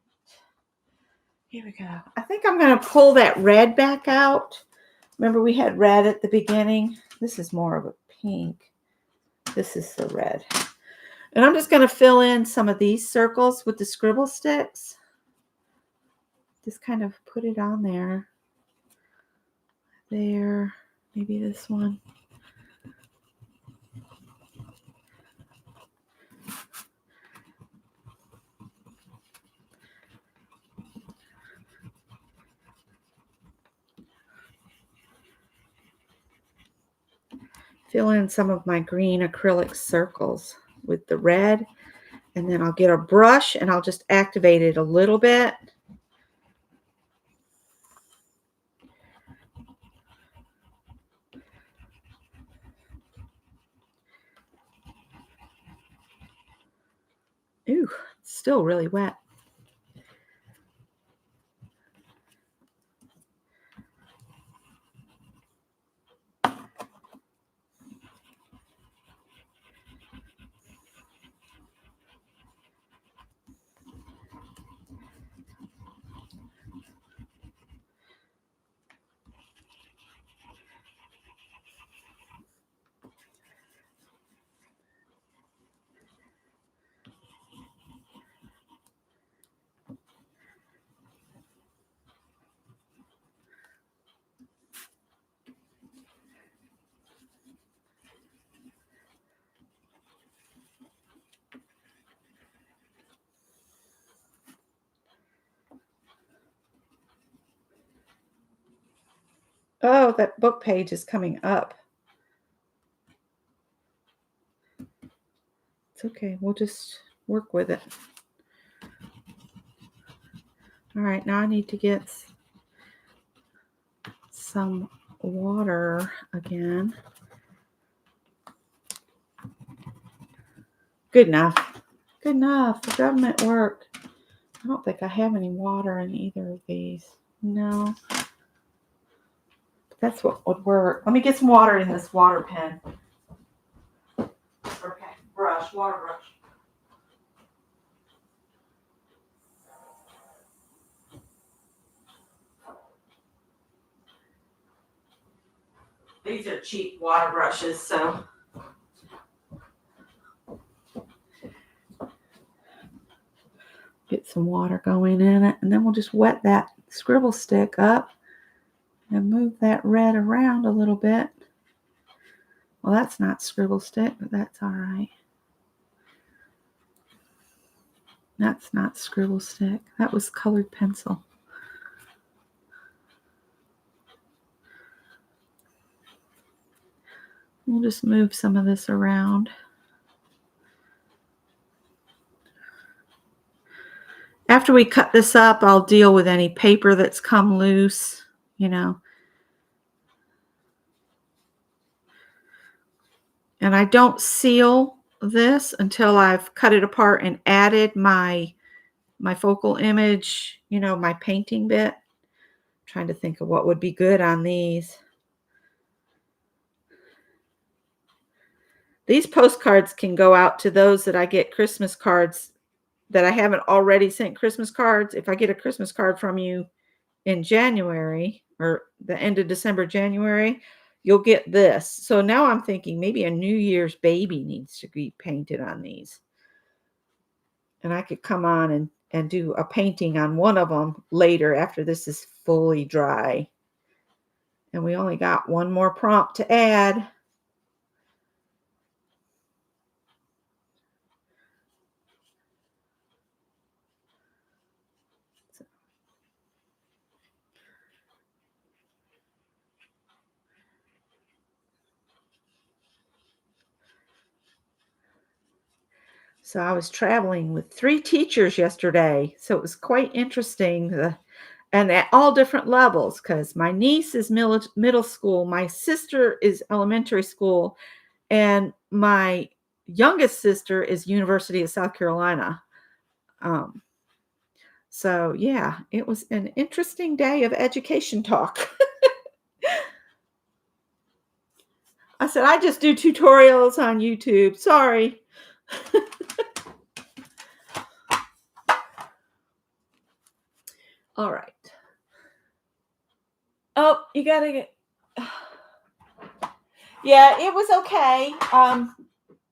Here we go. I think I'm going to pull that red back out. Remember we had red at the beginning? This is more of a pink. This is the red. And I'm just going to fill in some of these circles with the scribble sticks. Just kind of put it on there. There. Maybe this one. Fill in some of my green acrylic circles with the red, and then I'll get a brush and I'll just activate it a little bit. Ooh, it's still really wet. Oh, that book page is coming up. It's okay. We'll just work with it. All right, now I need to get some water again. Good enough. Good enough. The government work. I don't think I have any water in either of these. No. That's what would work. Let me get some water in this water pen. Okay, brush, water brush. These are cheap water brushes, so. Get some water going in it, and then we'll just wet that scribble stick up and move that red around a little bit. Well, that's not scribble stick, but that's all right. That's not scribble stick. That was colored pencil. We'll just move some of this around. After we cut this up, I'll deal with any paper that's come loose, you know. And I don't seal this until I've cut it apart and added my focal image, you know, my painting bit. I'm trying to think of what would be good on these. These postcards can go out to those that I get Christmas cards that I haven't already sent Christmas cards. If I get a Christmas card from you in January or the end of December, January, you'll get this. So now I'm thinking maybe a New Year's baby needs to be painted on these. And I could come on and do a painting on one of them later after this is fully dry. And we only got one more prompt to add. So I was traveling with 3 teachers yesterday. So it was quite interesting. And at all different levels, because my niece is middle school, my sister is elementary school, and my youngest sister is University of South Carolina. So yeah, it was an interesting day of education talk. I said, I just do tutorials on YouTube. Sorry. All right. Oh, you got to get. Yeah, it was okay.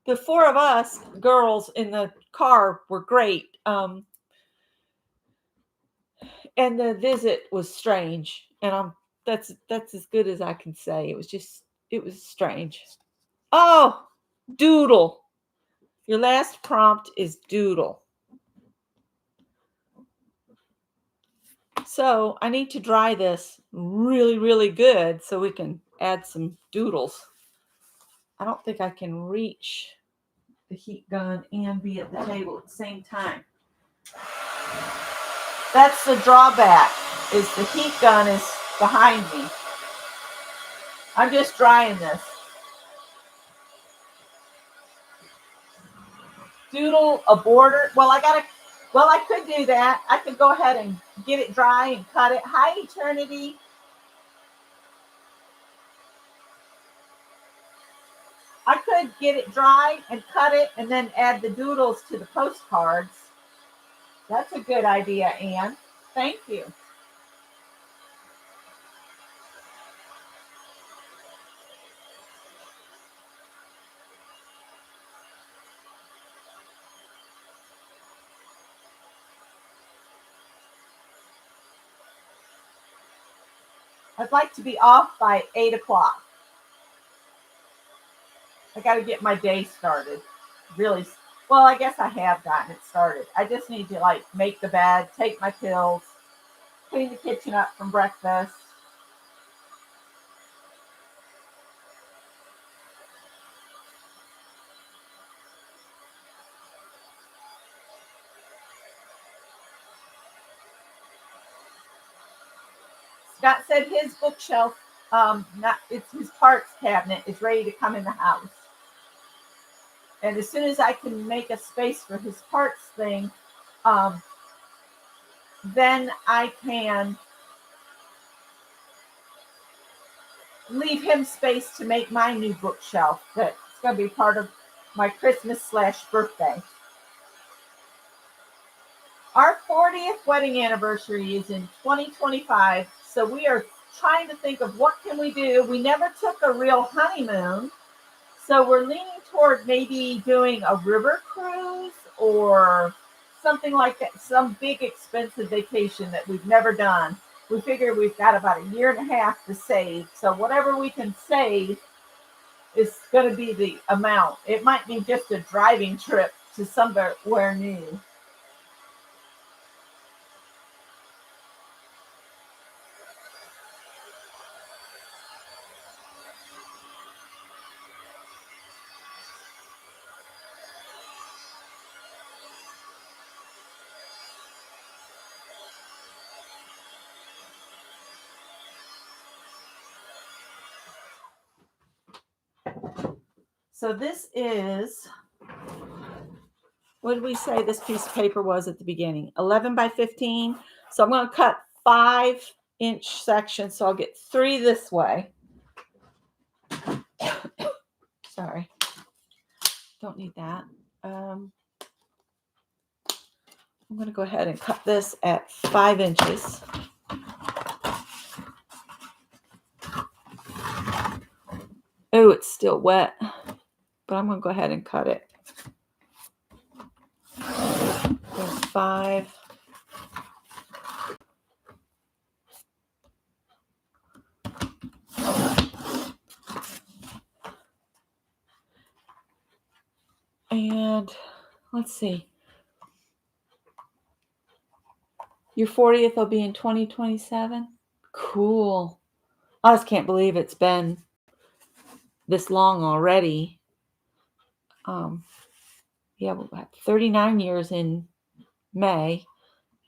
The 4 of us girls in the car were great. And the visit was strange. And that's as good as I can say. It was strange. Oh, doodle. Your last prompt is doodle. So I need to dry this really, really good so we can add some doodles. I don't think I can reach the heat gun and be at the table at the same time. That's the drawback, is the heat gun is behind me. I'm just drying this. Doodle a border. Well, I could do that. I could go ahead and get it dry and cut it. Hi, Eternity. I could get it dry and cut it and then add the doodles to the postcards. That's a good idea, Anne. Thank you. I'd like to be off by 8 o'clock. I got to get my day started. Really, well, I guess I have gotten it started. I just need to make the bed, take my pills, clean the kitchen up from breakfast. Scott said his bookshelf, it's his parts cabinet, is ready to come in the house. And as soon as I can make a space for his parts thing, then I can leave him space to make my new bookshelf that's going to be part of my Christmas/birthday. Our 40th wedding anniversary is in 2025, so we are trying to think of what can we do. We never took a real honeymoon, so we're leaning toward maybe doing a river cruise or something like that, some big expensive vacation that we've never done. We figure we've got about a year and a half to save, so whatever we can save is going to be the amount. It might be just a driving trip to somewhere new. So this is, what did we say this piece of paper was at the beginning? 11 by 15. So I'm going to cut 5-inch sections. So I'll get 3 this way. Sorry. Don't need that. I'm going to go ahead and cut this at 5 inches. Oh, it's still wet, but I'm going to go ahead and cut it. There's 5. And let's see. Your 40th will be in 2027. Cool. I just can't believe it's been this long already. Yeah, we'll have 39 years in May,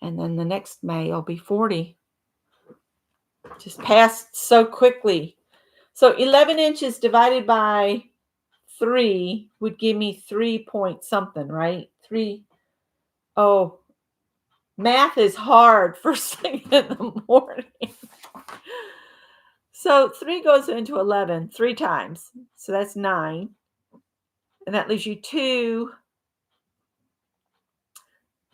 and then the next May I'll be 40. Just passed so quickly. So 11 inches divided by 3 would give me 3 point something, right? 3. Oh, math is hard first thing in the morning. So 3 goes into 11 3 times. So that's 9. And that leaves you 2.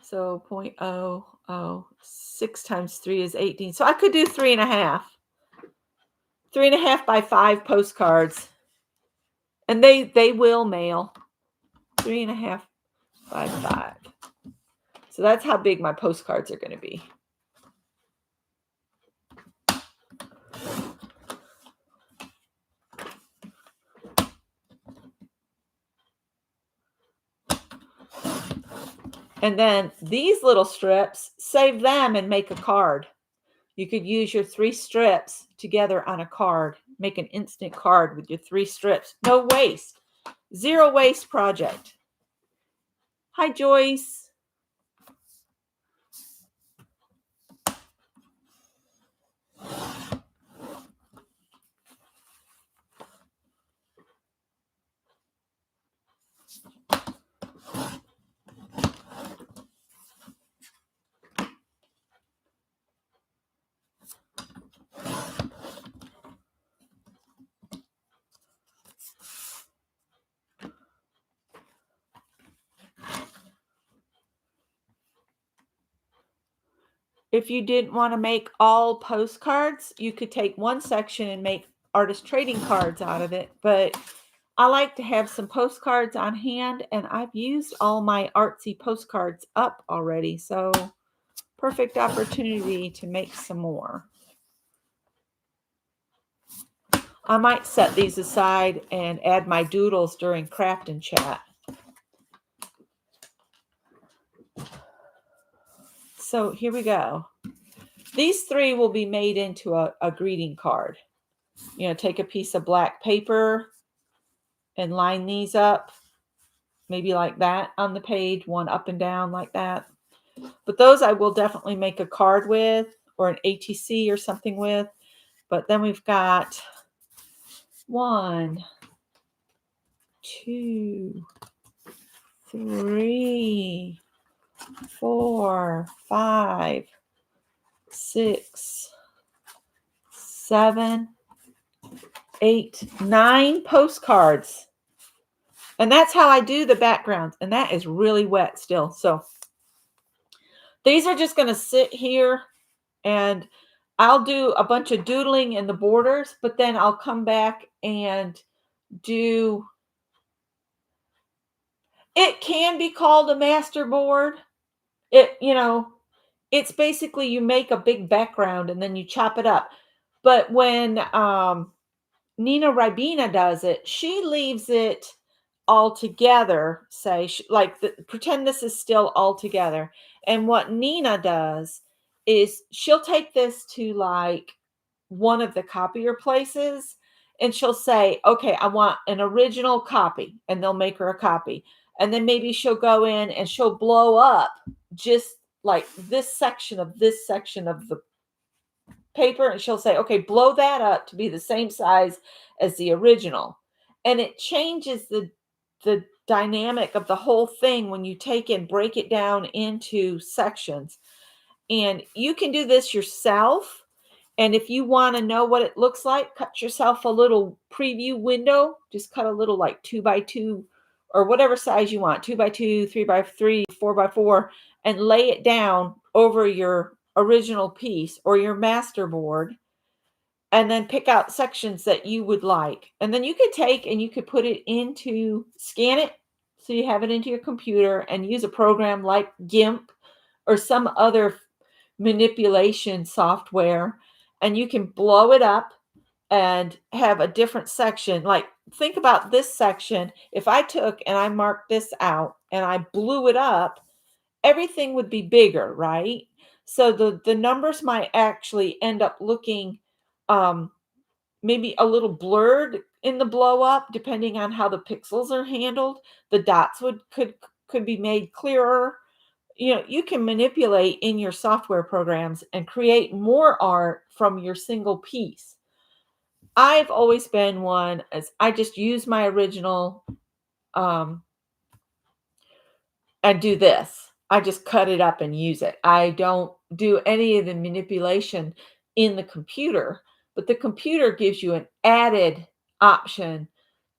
So 0.00. 6 times 3 is 18. So I could do 3.5. 3.5 by 5 postcards. And they will mail. 3.5 by 5. So that's how big my postcards are going to be. And then these little strips, save them and make a card. You could use your 3 strips together on a card. Make an instant card with your 3 strips. No waste. Zero waste project. Hi, Joyce. If you didn't want to make all postcards, you could take one section and make artist trading cards out of it. But I like to have some postcards on hand, and I've used all my artsy postcards up already. So perfect opportunity to make some more. I might set these aside and add my doodles during craft and chat. So here we go. These 3 will be made into a greeting card. You know, take a piece of black paper and line these up, maybe like that on the page, one up and down like that. But those I will definitely make a card with, or an ATC or something with. But then we've got 1, 2, 3, 4, 5, 6, 7, 8, 9 postcards. And that's how I do the backgrounds. And that is really wet still. So these are just going to sit here, and I'll do a bunch of doodling in the borders, but then I'll come back and do, it can be called a master board. It's basically you make a big background and then you chop it up. But when Nina Ribena does it, she leaves it all together. Pretend this is still all together. And what Nina does is she'll take this to like one of the copier places, and she'll say, okay, I want an original copy, and they'll make her a copy. And then maybe she'll go in and she'll blow up just like this section of the paper, and she'll say, okay, blow that up to be the same size as the original. And it changes the dynamic of the whole thing when you take and break it down into sections. And you can do this yourself. And if you want to know what it looks like, cut yourself a little preview window. Just cut a little like 2x2 or whatever size you want, 2x2, 3x3, 4x4, and lay it down over your original piece or your master board, and then pick out sections that you would like. And then you could take and you could put it into, scan it so you have it into your computer, and use a program like GIMP or some other manipulation software, and you can blow it up and have a different section. Like, think about this section. If I took and I marked this out and I blew it up, everything would be bigger, right? So the numbers might actually end up looking maybe a little blurred in the blow up, depending on how the pixels are handled. The dots could be made clearer. You can manipulate in your software programs and create more art from your single piece. I've always been one as I just use my original and do this. I just cut it up and use it. I don't do any of the manipulation in the computer, but the computer gives you an added option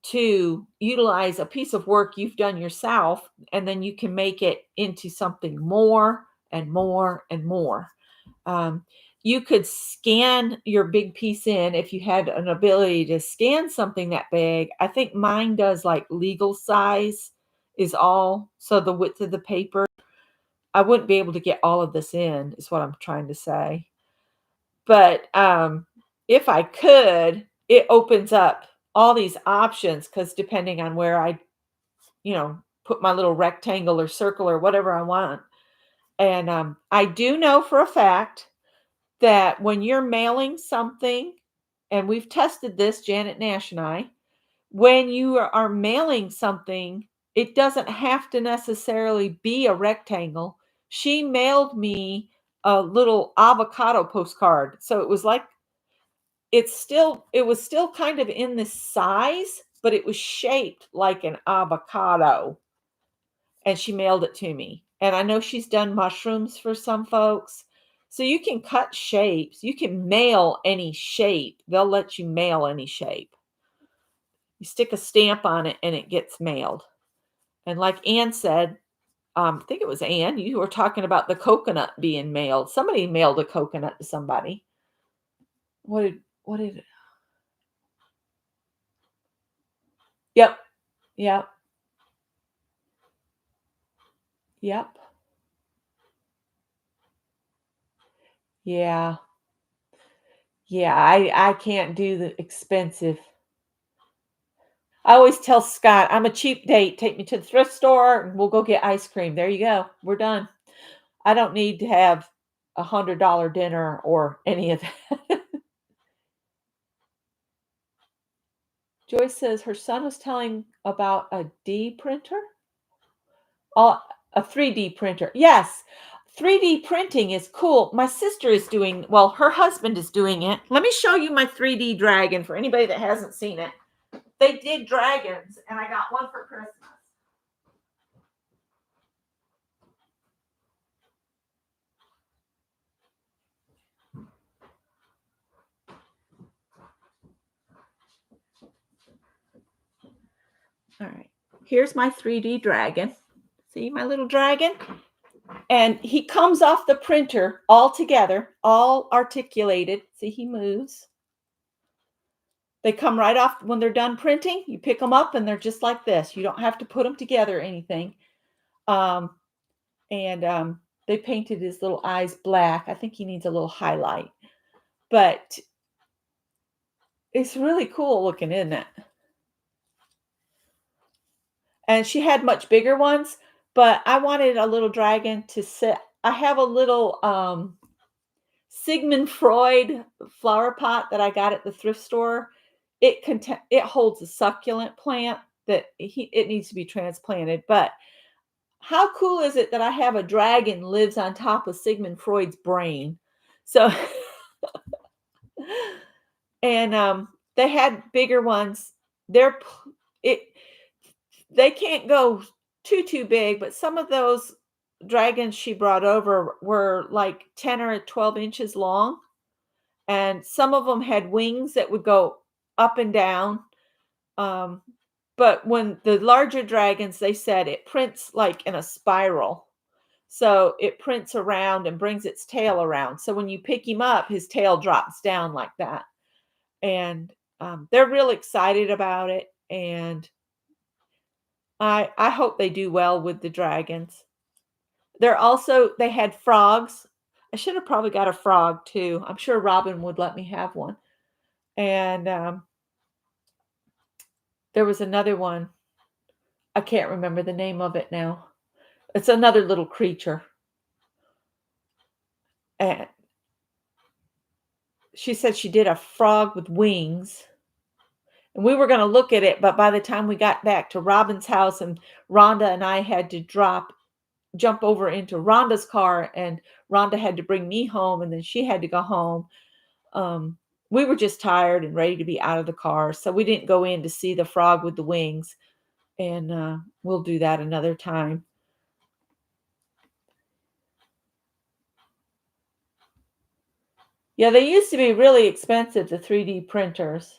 to utilize a piece of work you've done yourself, and then you can make it into something more and more and more. You could scan your big piece in if you had an ability to scan something that big. I think mine does like legal size is all. So the width of the paper, I wouldn't be able to get all of this in, is what I'm trying to say. But if I could, it opens up all these options, because depending on where I, put my little rectangle or circle or whatever I want. And I do know for a fact that when you're mailing something, and we've tested this, Janet Nash and I, when you are mailing something, it doesn't have to necessarily be a rectangle. She mailed me a little avocado postcard. So it was like, it was still kind of in this size, but it was shaped like an avocado. And she mailed it to me. And I know she's done mushrooms for some folks. So you can cut shapes. You can mail any shape. They'll let you mail any shape. You stick a stamp on it and it gets mailed. And like Ann said, I think it was Ann, you were talking about the coconut being mailed. Somebody mailed a coconut to somebody. What did it? Yep. Yep. Yep. Yeah. Yeah. I can't do the expensive. I always tell Scott, I'm a cheap date. Take me to the thrift store and we'll go get ice cream. There you go. We're done. I don't need to have $100 dinner or any of that. Joyce says her son was telling about a D printer. Oh, a 3D printer. Yes. 3D printing is cool. My sister is doing, well, her husband is doing it. Let me show you my 3D dragon for anybody that hasn't seen it. They did dragons, and I got one for Christmas. All right. Here's my 3D dragon. See my little dragon? And he comes off the printer all together, all articulated. See, he moves. They come right off when they're done printing. You pick them up and they're just like this. You don't have to put them together or anything. Um, and they painted his little eyes black. I think he needs a little highlight, but it's really cool looking, isn't it? And she had much bigger ones, but I wanted a little dragon to sit. I have a little Sigmund Freud flower pot that I got at the thrift store. It holds a succulent plant that it needs to be transplanted. But how cool is it that I have a dragon lives on top of Sigmund Freud's brain? So and they had bigger ones. It they can't go too big, but some of those dragons she brought over were like 10 or 12 inches long, and some of them had wings that would go up and down. Um, but when the larger dragons, they said it prints like in a spiral. So it prints around and brings its tail around. So when you pick him up, his tail drops down like that. And they're real excited about it. And I hope they do well with the dragons. They had frogs. I should have probably got a frog too. I'm sure Robin would let me have one. And there was another one. I can't remember the name of it now. It's another little creature. And she said she did a frog with wings. And we were going to look at it, but by the time we got back to Robin's house and Rhonda and I had to jump over into Rhonda's car, and Rhonda had to bring me home, and then she had to go home. We were just tired and ready to be out of the car, so we didn't go in to see the frog with the wings, and we'll do that another time. Yeah, they used to be really expensive, the 3D printers.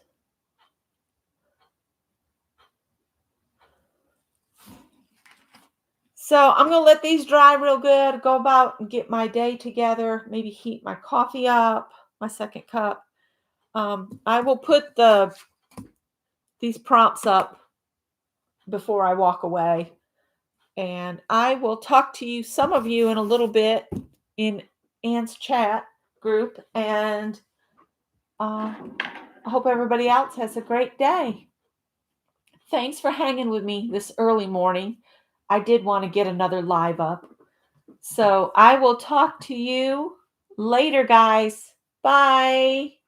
So I'm going to let these dry real good, go about and get my day together, maybe heat my coffee up, my second cup. I will put these prompts up before I walk away. And I will talk to you, some of you, in a little bit in Anne's chat group. And I hope everybody else has a great day. Thanks for hanging with me this early morning. I did want to get another live up. So I will talk to you later, guys. Bye.